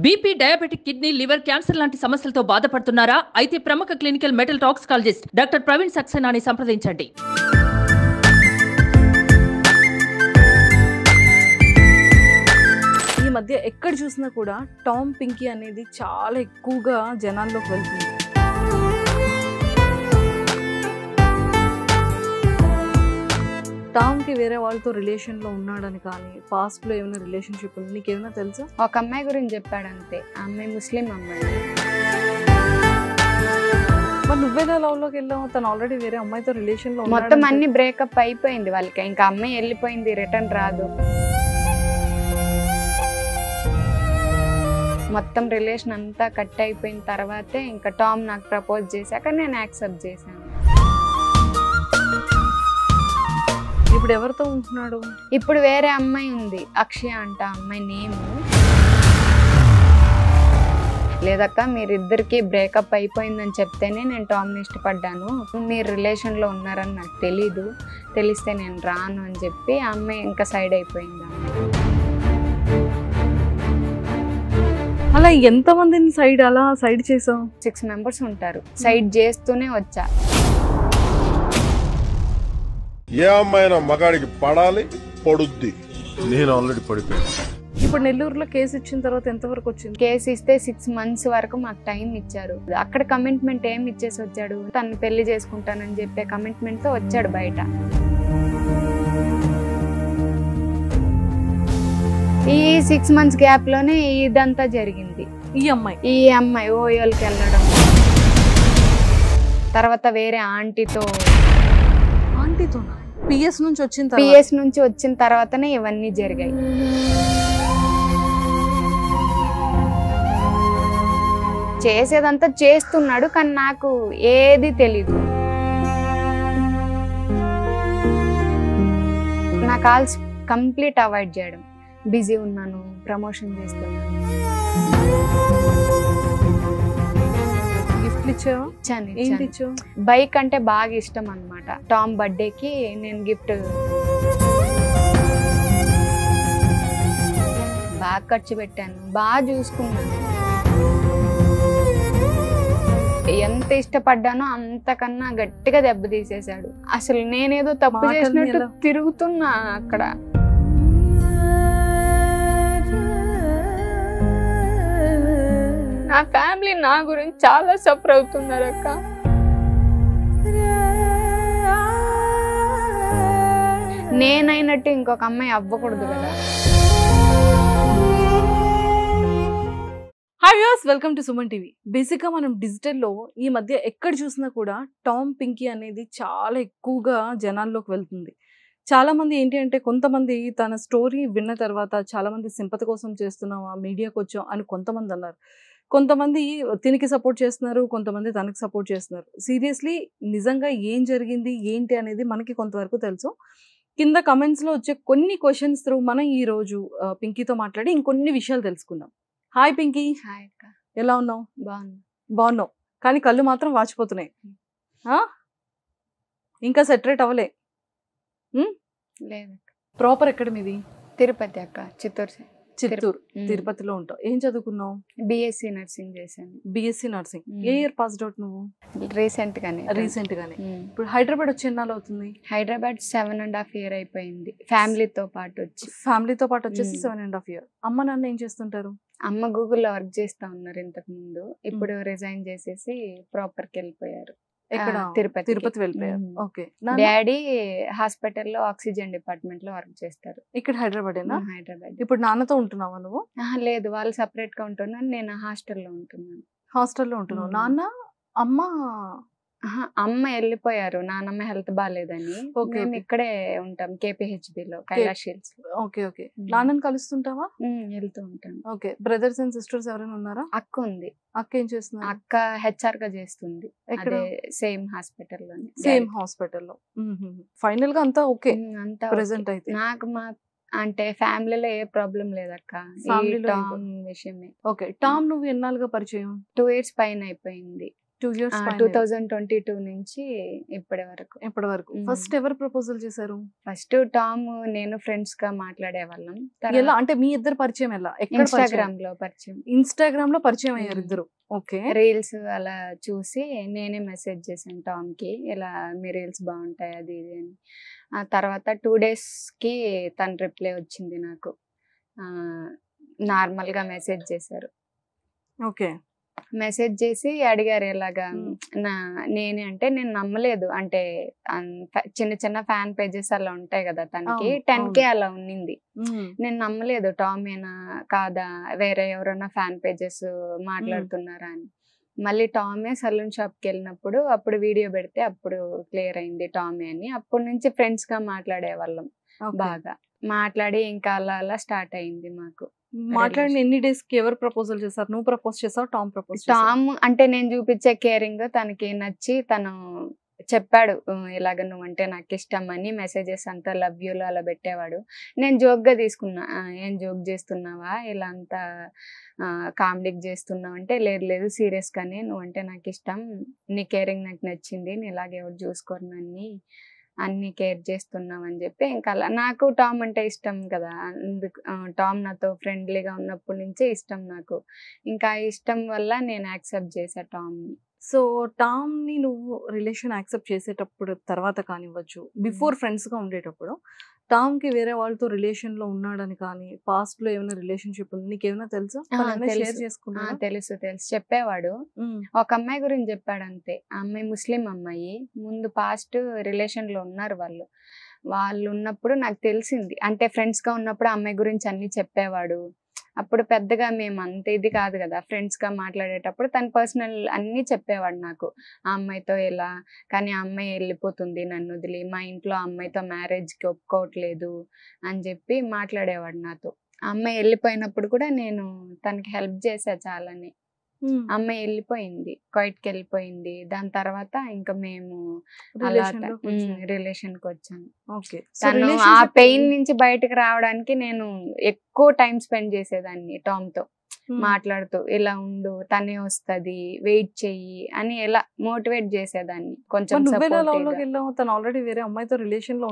BP, diabetic, kidney, liver, cancer లాంటి సమస్యలతో బాధపడుతున్నారా? అయితే ప్రముఖ clinical metal toxicologist doctor Praveen సక్సేనాని సంప్రదించండి. ఈ మధ్య ఎక్కడ చూసినా కూడా టామ్ పింకీ అనేది చాలా ఎక్కువగా జనాల్లోకి వెళ్తుంది. టామ్ కి వేరే వాళ్ళతో రిలేషన్ లో ఉన్నాడని కానీ పాస్ట్ లో ఏమైనా రిలేషన్షిప్ ఉంది నీకేమైనా తెలుసా? ఒక అమ్మాయి గురించి చెప్పాడు అంతే. ఆ అమ్మాయి ముస్లిం అమ్మాయి. మరి నువ్వేదో లవ్ లోకి వెళ్ళావు, తను ఆల్రెడీ వేరే అమ్మాయితో రిలేషన్ లో మొత్తం అన్ని బ్రేకప్ అయిపోయింది వాళ్ళకి. ఇంకా అమ్మాయి వెళ్ళిపోయింది, రిటర్న్ రాదు. మొత్తం రిలేషన్ అంతా కట్ అయిపోయిన తర్వాతే ఇంకా టామ్ నాకు ప్రపోజ్ చేశాక నేను యాక్సెప్ట్ చేశాను. ఇప్పుడు ఎవరితో ఉంటున్నాడు? ఇప్పుడు వేరే అమ్మాయి ఉంది, అక్షయ అంట అమ్మాయి నేమ్. లేదక్క మీరిద్దరికి బ్రేకప్ అయిపోయిందని చెప్తేనే నేను టామ్ని ఇష్టపడ్డాను, మీరు రిలేషన్లో ఉన్నారని నాకు తెలీదు, తెలిస్తే నేను రాను అని చెప్పి ఆ అమ్మాయి ఇంకా సైడ్ అయిపోయింది. అలా ఎంతమందిని సైడ్ చేసావు? 6 members ఉంటారు. సైడ్ చేస్తూనే వచ్చా. ఏ అమ్మాయినా మగాడికి పడాలి, పడుద్ది. నేను ఆల్రెడీ పడిపోయాను. ఇప్పుడు నెల్లూరులో కేసు ఇచ్చిన తర్వాత ఎంతవరకు వచ్చింది? కేసు ఇస్తే 6 months వరకు మాకు టైం ఇచ్చారు. అక్కడ కమిట్మెంట్ ఏం ఇచ్చేసి వచ్చాడు, తను పెళ్లి చేసుకుంటానని చెప్పే కమిట్మెంట్ తో వచ్చాడు బయట. ఈ 6 months గ్యాప్ లోనే ఇదంతా జరిగింది. ఈ అమ్మాయి ఓయోల్కి వెళ్ళడం, తర్వాత వేరే ఆంటీతో పిఎస్ నుంచి వచ్చిన తర్వాతనే ఇవన్నీ జరిగాయి. చేసేదంతా చేస్తున్నాడు కానీ నాకు ఏది తెలీదు. నా కాల్స్ కంప్లీట్ అవాయిడ్ చేయడం. బిజీ ఉన్నాను, ప్రమోషన్ చేస్తున్నాను. బైక్ అంటే బాగా ఇష్టం అన్నమాట. టామ్ బర్త్డేకి నేను గిఫ్ట్ బాగా ఖర్చు పెట్టాను, బాగా చూసుకున్నాను. ఎంత ఇష్టపడ్డానో అంతకన్నా గట్టిగా దెబ్బ తీసేశాడు. అసలు నేనేదో తప్పు చేసినట్టు తిరుగుతున్నా అక్కడ. నా ఫ్యామిలీ నా గురించి చాలా సఫర్ అవుతున్నారు అక్క. నేనైనట్టు ఇంకొక అమ్మాయి అవ్వకూడదు కదా. Hi viewers, welcome to Suman TV. బేసిక్గా మనం డిజిటల్లో ఈ మధ్య ఎక్కడ చూసినా కూడా టామ్ పింకీ అనేది చాలా ఎక్కువగా జనాల్లోకి వెళ్తుంది. చాలామంది ఏంటి అంటే, కొంతమంది తన స్టోరీ విన్న తర్వాత చాలామంది సింపతి కోసం చేస్తున్నావా, మీడియాకి వచ్చాం అని కొంతమంది అన్నారు. కొంతమంది తినికి సపోర్ట్ చేస్తున్నారు, కొంతమంది తనకి సపోర్ట్ చేస్తున్నారు. సీరియస్లీ నిజంగా ఏం జరిగింది ఏంటి అనేది మనకి కొంతవరకు తెలుసు. కింద కమెంట్స్లో వచ్చే కొన్ని క్వశ్చన్స్ త్రూ మనం ఈరోజు పింకీతో మాట్లాడి ఇంకొన్ని విషయాలు తెలుసుకుందాం. హాయ్ పింకీ. హాయ్ అక్క. ఎలా ఉన్నావు? బాగున్నావు కానీ కళ్ళు మాత్రం వాచిపోతున్నాయి. ఇంకా సెటరేట్ అవ్వలే? లేదు. ప్రాపర్ ఎక్కడ మీది? తిరుపతి అక్క. చిత్తూరు. తిరుపతిలో ఉంటావు. ఏం చదువుకున్నావు? బిఎస్సి నర్సింగ్ చేశాను. BSc nursing. ఏ ఇయర్ పాస్డ్ అవుట్ నువ్వు? రీసెంట్ గానే. ఇప్పుడు హైదరాబాద్ వచ్చి ఎన్నాళ్ళు అవుతుంది? హైదరాబాద్ 7.5 years అయిపోయింది. ఫ్యామిలీతో పాటు వచ్చేసి 7.5 years. అమ్మ నాన్న ఏం చేస్తుంటారు? అమ్మ గూగుల్లో వర్క్ చేస్తా ఉన్నారు ఇంతకు ముందు. ఇప్పుడు రిజైన్ చేసేసి ప్రాపర్కి వెళ్ళిపోయారు. తిరుపతి వెళ్ళిపోయారు. ఓకే. డాడీ హాస్పిటల్లో ఆక్సిజన్ డిపార్ట్మెంట్ లో వర్క్ చేస్తారు. ఇక్కడ హైదరాబాద్. ఇప్పుడు నాన్నతో ఉంటున్నావా నువ్వు? లేదు, వాళ్ళు సపరేట్ గా ఉంటున్నాను, నేను హాస్టల్లో ఉంటున్నాను. నాన్న అమ్మ వెళ్ళిపోయారు, నాన్నమ్మ హెల్త్ బాగాలేదని. మేము ఇక్కడే ఉంటాం, KPHBలో, కైలాష్ హిల్స్. ఓకే. నాన్నని కలుస్తుంటావా? వెళ్తూ ఉంటాను. ఓకే. బ్రదర్స్ అండ్ సిస్టర్స్ ఎవరైనా ఉన్నారా? అక్క ఉంది. అక్క ఏం చేస్తుంది? అక్క HR గా చేస్తుంది. సేమ్ హాస్పిటల్లో. ఫైనల్ గా అంతా ఓకే అంతా ప్రెసెంట్ అయితే? నాకు అంటే ఫ్యామిలీలో ఏ ప్రాబ్లం లేదక్క, టామ్ విషయమే. ఓకే. టామ్ నువ్వు ఎన్నాళ్ళుగా పరిచయం? 2 years పైన అయిపోయింది. 2 ఇయర్స్ 2022 నుంచి ఇప్పటి వరకు. ఇప్పటి వరకు ఫస్ట్ ఎవరు ప్రపోజల్ చేశారు? ఫస్ట్ టామ్ నేను ఫ్రెండ్స్ గా మాట్లాడేవాళ్ళం. ఎలా అంటే మీ ఇద్దరు పరిచయం ఎలా? ఇన్స్టాగ్రామ్ లో పరిచయం. ఇన్స్టాగ్రామ్ లో పరిచయం అయ్యారు ఇద్దరు. ఓకే. రీల్స్ అలా చూసి నేనే మెసేజ్ చేశాను టామ్ కి, ఇలా మీ రీల్స్ బాగుంటాయి అది ఇది అని. ఆ తర్వాత 2 days కి తన రిప్లై వచ్చింది నాకు. నార్మల్ గా మెసేజ్ చేశారు. ఓకే. మెసేజ్ చేసి అడిగారు ఎలాగా నేనే అంటే నేను నమ్మలేదు. అంటే చిన్న చిన్న ఫ్యాన్ పేజెస్ అలా ఉంటాయి కదా తనకి, 10K అలా ఉన్నింది. నేను నమ్మలేదు టామేనా కాదా వేరే ఎవరైనా ఫ్యాన్ పేజెస్ మాట్లాడుతున్నారా అని. మళ్ళీ టామే సలూన్ షాప్కి వెళ్ళినప్పుడు అప్పుడు వీడియో పెడితే అప్పుడు క్లియర్ అయింది టామే అని. అప్పటి నుంచి ఫ్రెండ్స్ గా మాట్లాడేవాళ్ళం బాగా. మాట్లాడి ఇంకా అలా అలా స్టార్ట్ అయింది మాకు. మాట్లాడిన ఎన్ని డేస్ కి ఎవరు ప్రపోజల్ చేశారు? నువ్వు ప్రపోజ్ చేసావు, టామ్ ప్రపోజ్? టామ్ అంటే నేను చూపించే కేరింగ్ తనకి నచ్చి తను చెప్పాడు, ఇలాగ నువ్వంటే నాకు ఇష్టం అని. మెసేజెస్ అంతా లవ్ యూలో అలా పెట్టేవాడు. నేను జోక్ గా తీసుకున్నా, ఏం జోక్ చేస్తున్నావా ఇలా అంతా కామెడీకి చేస్తున్నావు అంటే, లేదు లేదు సీరియస్ గానే నువ్వంటే నాకు ఇష్టం, నీ కేరింగ్ నాకు నచ్చింది, నీ ఇలాగే ఎవరు చూసుకోరు నన్ను, అన్ని కేర్ చేస్తున్నావు అని చెప్పి ఇంకా అలా. నాకు టామ్ అంటే ఇష్టం కదా, అందుకు టామ్ నాతో ఫ్రెండ్లీగా ఉన్నప్పటి నుంచే ఇష్టం నాకు. ఇంకా ఇష్టం వల్ల నేను యాక్సెప్ట్ చేసా టామ్ని. సో టామ్ ని నువ్వు రిలేషన్ యాక్సెప్ట్ చేసేటప్పుడు తర్వాత కానివ్వచ్చు, బిఫోర్ ఫ్రెండ్స్ గా ఉండేటప్పుడు టామ్ కి వేరే వాళ్ళతో రిలేషన్ లో ఉన్నాడని కానీ, పాస్ట్ లో ఏమైనా రిలేషన్షిప్ ఉంది నీకేమైనా తెలుసా? షేర్ చేసుకున్నా? తెలుసు చెప్పేవాడు. ఒక అమ్మాయి గురించి చెప్పాడు అంతే. ఆ అమ్మాయి ముస్లిం అమ్మాయి, ముందు పాస్ట్ రిలేషన్ లో ఉన్నారు వాళ్ళు ఉన్నప్పుడు నాకు తెలిసింది. అంటే ఫ్రెండ్స్ గా ఉన్నప్పుడు అమ్మాయి గురించి అన్ని చెప్పేవాడు. అప్పుడు పెద్దగా మేము అంత ఇది కాదు కదా, ఫ్రెండ్స్ గా మాట్లాడేటప్పుడు తన పర్సనల్ అన్ని చెప్పేవాడు నాకు. ఆ అమ్మాయితో ఎలా, కానీ ఆ అమ్మాయి వెళ్ళిపోతుంది నన్ను వదిలి, మా ఇంట్లో ఆ అమ్మాయితో మ్యారేజ్కి ఒప్పుకోవట్లేదు అని చెప్పి మాట్లాడేవాడు నాతో. ఆ అమ్మాయి వెళ్ళిపోయినప్పుడు కూడా నేను తనకి హెల్ప్ చేసా చాలానే. అమ్మాయి వెళ్ళిపోయింది, క్వైట్కి వెళ్ళిపోయింది. దాని తర్వాత ఇంకా మేము రిలేషన్ కి వచ్చాను. తను ఆ పెయిన్ నుంచి బయటకు రావడానికి నేను ఎక్కువ టైం స్పెండ్ చేసేదాన్ని టామ్ తో మాట్లాడుతూ, ఇలా ఉండు తనే వస్తది వెయిట్ చెయ్యి అని ఎలా మోటివేట్ చేసేదాన్ని. కొంచెం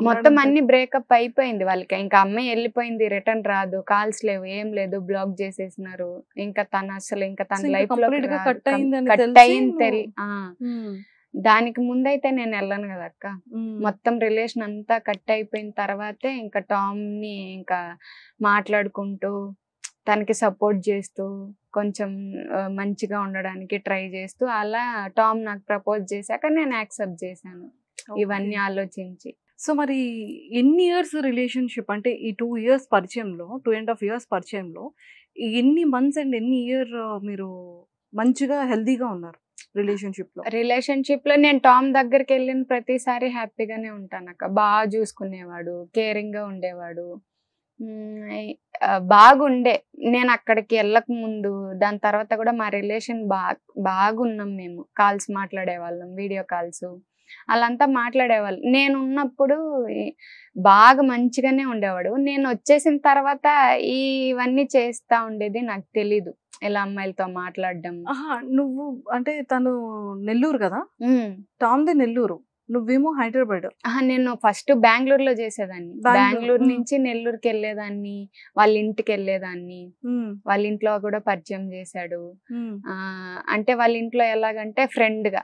మొత్తం అన్ని బ్రేకప్ అయిపోయింది వాళ్ళకి. ఇంకా అమ్మాయి వెళ్ళిపోయింది, రిటర్న్ రాదు, కాల్స్ లేవు, ఏం లేదు, బ్లాక్ చేసేసినారు. ఇంకా తను అసలు ఇంకా తన లైఫ్ లో కట్ అయింది. దానికి ముందైతే నేను వెళ్ళను కదా అక్క. మొత్తం రిలేషన్ అంతా కట్ అయిపోయిన తర్వాతే ఇంకా టామ్ ని ఇంకా మాట్లాడుకుంటూ తనకి సపోర్ట్ చేస్తూ కొంచెం మంచిగా ఉండడానికి ట్రై చేస్తూ అలా టామ్ నాకు ప్రపోజ్ చేశాక నేను యాక్సెప్ట్ చేశాను ఇవన్నీ ఆలోచించి. సో మరి ఎన్ని ఇయర్స్ రిలేషన్షిప్ అంటే ఈ 2 years పరిచయంలో, 2.5 years పరిచయంలో ఎన్ని మంత్స్ అండ్ ఎన్ని ఇయర్ మీరు మంచిగా హెల్దీగా ఉన్నారు రిలేషన్షిప్ లో? నేను టామ్ దగ్గరికి వెళ్ళిన ప్రతిసారి హ్యాపీగానే ఉంటాను అక్క. బాగా చూసుకునేవాడు, కేరింగ్ గా ఉండేవాడు, బాగుండే. నేను అక్కడికి వెళ్ళక ముందు దాని తర్వాత కూడా మా రిలేషన్ బాగున్నాం మేము. కాల్స్ మాట్లాడేవాళ్ళం, వీడియో కాల్స్ అలాంతా మాట్లాడేవాళ్ళు. నేను ఉన్నప్పుడు బాగా మంచిగానే ఉండేవాడు. నేను వచ్చేసిన తర్వాత ఇవన్నీ చేస్తా ఉండేది నాకు తెలీదు, ఇలా అమ్మాయిలతో మాట్లాడడం. నువ్వు అంటే తను నెల్లూరు కదా, టామ్ది నెల్లూరు, నువ్వేమో హైదరాబాద్. నేను ఫస్ట్ బెంగళూరులో చేసేదాన్ని. బెంగళూరు నుంచి నెల్లూరుకి వెళ్ళేదాన్ని, వాళ్ళ ఇంటికి వెళ్ళేదాన్ని. వాళ్ళ ఇంట్లో కూడా పరిచయం చేశాడు. అంటే వాళ్ళ ఇంట్లో ఎలాగంటే ఫ్రెండ్ గా,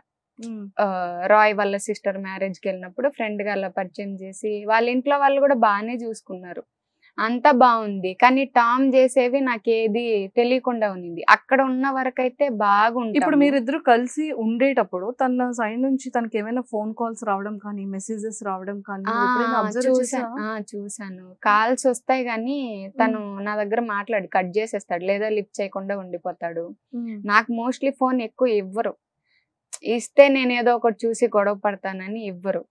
రాయ్ వాళ్ళ సిస్టర్ మ్యారేజ్ కి వెళ్ళినప్పుడు ఫ్రెండ్ గా అలా పరిచయం చేసి వాళ్ళ ఇంట్లో వాళ్ళు కూడా బాగానే చూసుకున్నారు, అంతా బాగుంది. కానీ టామ్ చేసేవి నాకేది తెలియకుండా ఉంది. అక్కడ ఉన్న వరకు అయితే బాగుంది. ఇప్పుడు మీరిద్దరు కలిసి ఉండేటప్పుడు తన సైడ్ నుంచి తనకి ఏమైనా ఫోన్ కాల్స్ రావడం కానీ, మెసేజెస్ రావడం కానీ చూసాను. కాల్స్ వస్తాయి కానీ తను నా దగ్గర మాట్లాడి కట్ చేసేస్తాడు, లేదా లిఫ్ట్ చేయకుండా ఉండిపోతాడు. నాకు మోస్ట్లీ ఫోన్ ఎక్కువ ఇవ్వరు, ఇస్తే నేను ఏదో ఒకటి చూసి గొడవ పడతానని ఇవ్వరు.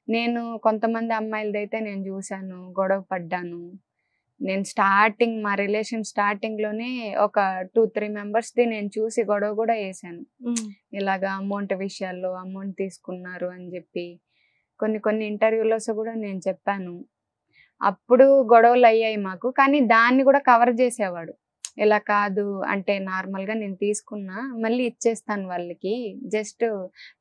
నేను కొంతమంది అమ్మాయిలదైతే నేను చూసాను, గొడవ పడ్డాను. నేను స్టార్టింగ్ మా రిలేషన్ స్టార్టింగ్ లోనే ఒక 2-3 మెంబర్స్ది నేను చూసి గొడవ కూడా వేసాను. ఇలాగా అమౌంట్ విషయాల్లో అమౌంట్ తీసుకున్నారు అని చెప్పి కొన్ని ఇంటర్వ్యూలో కూడా నేను చెప్పాను. అప్పుడు గొడవలు అయ్యాయి మాకు, కానీ దాన్ని కూడా కవర్ చేసేవాడు. ఇలా కాదు అంటే నార్మల్గా నేను తీసుకున్నా మళ్ళీ ఇచ్చేస్తాను వాళ్ళకి, జస్ట్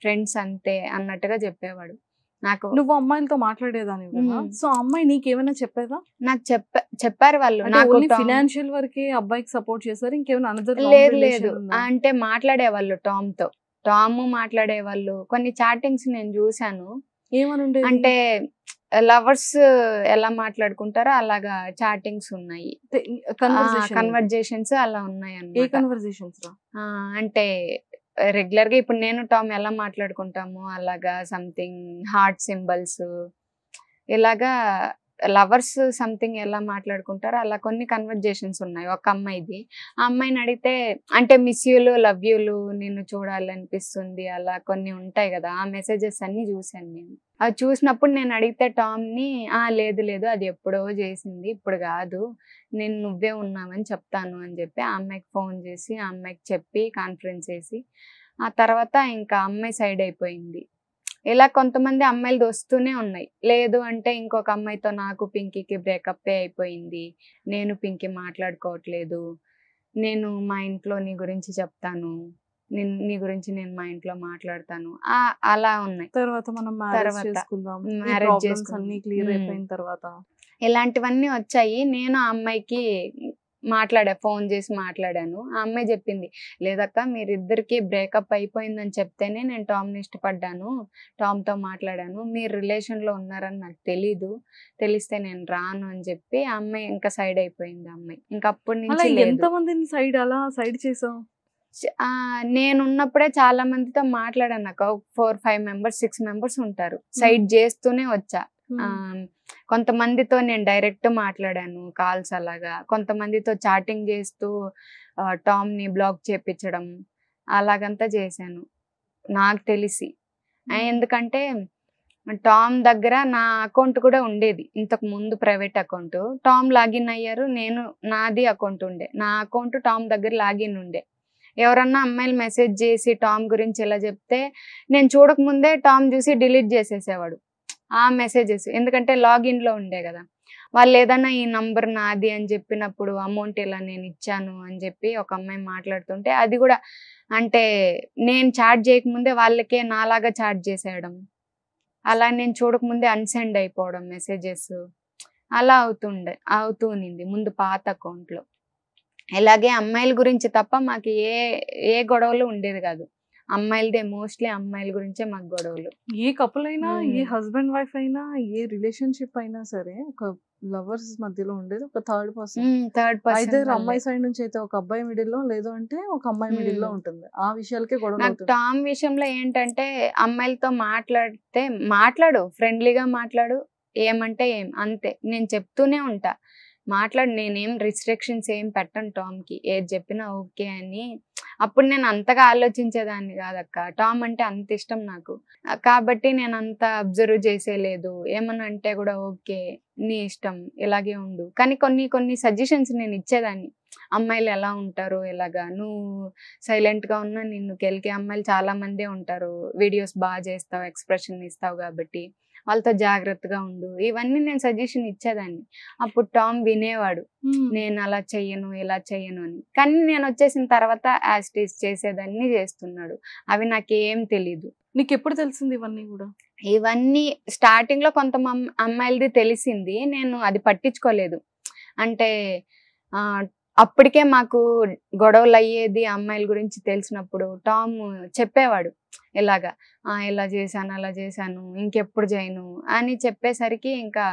ఫ్రెండ్స్ అంతే అన్నట్టుగా చెప్పేవాడు. నాకు నువ్వు అమ్మాయిలతో మాట్లాడేదాని కదా, సో అమ్మాయి నీకేమైనా చెప్పేదా? నాకు చెప్పారు వాళ్ళు. నాకు ఫినాన్షియల్ వరకే అబ్బాయికి సపోర్ట్ చేశారు, ఇంకేమైనా అనదర్? లేదు అంటే మాట్లాడేవాళ్ళు టామ్తో, టామ్ మాట్లాడేవాళ్ళు. కొన్ని చాటింగ్స్ నేను చూసాను. ఏమని అంటే లవర్స్ ఎలా మాట్లాడుకుంటారో అలాగా చాటింగ్స్ ఉన్నాయి, కన్వర్జేషన్స్ అలా ఉన్నాయి అన్నమాట. అంటే రెగ్యులర్ గా ఇప్పుడు నేను టామ్ ఎలా మాట్లాడుకుంటాము అలాగా సంథింగ్ హార్ట్ సింబల్స్, ఇలాగా లవర్స్ సంథింగ్ ఎలా మాట్లాడుకుంటారో అలా కొన్ని కన్వర్జేషన్స్ ఉన్నాయి ఒక అమ్మాయిది. ఆ అమ్మాయిని అడిగితే అంటే మిస్ యూలు, లవ్ యూలు, నిన్ను చూడాలనిపిస్తుంది, అలా కొన్ని ఉంటాయి కదా. ఆ మెసేజెస్ అన్ని చూసాను నేను. అవి చూసినప్పుడు నేను అడిగితే టామ్ని లేదు లేదు అది ఎప్పుడో చేసింది, ఇప్పుడు కాదు, నేను నువ్వే ఉన్నావని చెప్తాను అని చెప్పి ఆ అమ్మాయికి ఫోన్ చేసి ఆ అమ్మాయికి చెప్పి కాన్ఫరెన్స్ చేసి ఆ తర్వాత ఇంకా అమ్మాయి సైడ్ అయిపోయింది. ఇలా కొంతమంది అమ్మాయిలు వస్తూనే ఉన్నాయి. లేదు అంటే ఇంకొక అమ్మాయితో నాకు పింకీకి బ్రేకప్ అయిపోయింది, నేను పింకీ మాట్లాడుకోవట్లేదు, నేను మా ఇంట్లో నీ గురించి చెప్తాను, నీ గురించి నేను మా ఇంట్లో మాట్లాడతాను, అలా ఉన్నాయి. తర్వాత మనం మ్యారేజ్ చేసుకున్నాం తర్వాత ఇలాంటివన్నీ వచ్చాయి. నేను ఆ అమ్మాయికి ఫోన్ చేసి మాట్లాడాను. ఆ అమ్మాయి చెప్పింది, లేదక్క మీరిద్దరికి బ్రేకప్ అయిపోయిందని చెప్తేనే నేను టామ్ని ఇష్టపడ్డాను, టామ్తో మాట్లాడాను, మీరు రిలేషన్లో ఉన్నారని నాకు తెలిస్తే నేను రాను అని చెప్పి ఆ అమ్మాయి ఇంకా సైడ్ అయిపోయింది. ఆ అమ్మాయి ఇంకా అప్పటి నుంచి ఎంతమందిని సైడ్ చేసావు? నేనున్నప్పుడే చాలా మందితో మాట్లాడాను. నాకు 4-5 మెంబర్స్ 6 మెంబర్స్ ఉంటారు. సైడ్ చేస్తూనే వచ్చా. కొంతమందితో నేను డైరెక్ట్ మాట్లాడాను కాల్స్ అలాగా, కొంతమందితో చాటింగ్ చేస్తూ టామ్ని బ్లాక్ చేపించడం అలాగంతా చేశాను నాకు తెలిసి. ఎందుకంటే టామ్ దగ్గర నా అకౌంట్ కూడా ఉండేది ఇంతకు ముందు, ప్రైవేట్ అకౌంట్. టామ్ లాగిన్ అయ్యారు, నాది అకౌంట్ ఉండే, నా అకౌంట్ టామ్ దగ్గర లాగిన్ ఉండే. ఎవరన్నా అమ్మాయిలు మెసేజ్ చేసి టామ్ గురించి ఎలా చెప్తే నేను చూడకముందే టామ్ చూసి డిలీట్ చేసేసేవాడు ఆ మెసేజెస్, ఎందుకంటే లాగిన్లో ఉండే కదా. వాళ్ళు ఏదన్నా ఈ నంబర్ నాది అని చెప్పినప్పుడు అమౌంట్ ఇలా నేను ఇచ్చాను అని చెప్పి ఒక అమ్మాయి మాట్లాడుతుంటే అది కూడా అంటే నేను చాట్ చేయకముందే వాళ్ళకే నాలాగా చాట్ చేసేయడం, అలా నేను చూడకముందే అన్సెండ్ అయిపోవడం మెసేజెస్, అలా అవుతూ ఉన్నింది ముందు పాత అకౌంట్లో. ఇలాగే అమ్మాయిల గురించి తప్ప మాకు ఏ గొడవలు ఉండేది కాదు. అమ్మాయిలదే మోస్ట్లీ అమ్మాయిల గురించే మాకు గొడవలు. ఏ కపుల్ అయినా, ఏ హస్బెండ్ వైఫ్ అయినా, ఏ రిలేషన్షిప్ అయినా సరే ఒక లవర్స్ మధ్యలో ఉండేది ఒక థర్డ్ పర్సన్. అయితే అమ్మాయి సైడ్ నుంచి అయితే ఒక అబ్బాయి మిడిల్ లో, లేదు అంటే ఒక అమ్మాయి మిడిల్ లో ఉంటుంది. ఆ విషయాలకే గొడవ. టామ్ విషయంలో ఏంటంటే అమ్మాయిలతో మాట్లాడు, ఫ్రెండ్లీగా మాట్లాడు, ఏమంటే ఏం అంతే, నేను చెప్తూనే ఉంటా మాట్లాడు, నేనేం రిస్ట్రిక్షన్స్ ఏం పెట్టను టామ్కి, ఏది చెప్పినా ఓకే అని. అప్పుడు నేను అంతగా ఆలోచించేదాన్ని కాదక్క, టామ్ అంటే అంత ఇష్టం నాకు, కాబట్టి నేను అంత అబ్జర్వ్ చేసేలేదు. ఏమన్నా అంటే కూడా ఓకే నీ ఇష్టం ఇలాగే ఉండు, కానీ కొన్ని సజెషన్స్ నేను ఇచ్చేదాన్ని. అమ్మాయిలు ఎలా ఉంటారు, ఎలాగా నువ్వు సైలెంట్గా ఉన్నా నిన్ను కెలికే అమ్మాయిలు చాలా మందే ఉంటారు, వీడియోస్ బాగా చేస్తావు, ఎక్స్ప్రెషన్ ఇస్తావు, కాబట్టి వాళ్ళతో జాగ్రత్తగా ఉండు, ఇవన్నీ నేను సజెషన్ ఇచ్చేదాన్ని. అప్పుడు టామ్ వినేవాడు, నేను అలా చెయ్యను ఇలా చెయ్యను అని. కానీ నేను వచ్చేసిన తర్వాత యాస్టీస్ చేసేదాన్ని చేస్తున్నాడు, అవి నాకేం తెలీదు. నీకు ఎప్పుడు తెలిసింది ఇవన్నీ కూడా? ఇవన్నీ స్టార్టింగ్ లో కొంత అమ్మాయిలది తెలిసింది, నేను అది పట్టించుకోలేదు. అంటే అప్పటికే మాకు గొడవలు అయ్యేది అమ్మాయిల గురించి తెలిసినప్పుడు టామ్ చెప్పేవాడు, ఇలాగా ఇలా చేశాను అలా చేశాను ఇంకెప్పుడు చేయను అని చెప్పేసరికి ఇంకా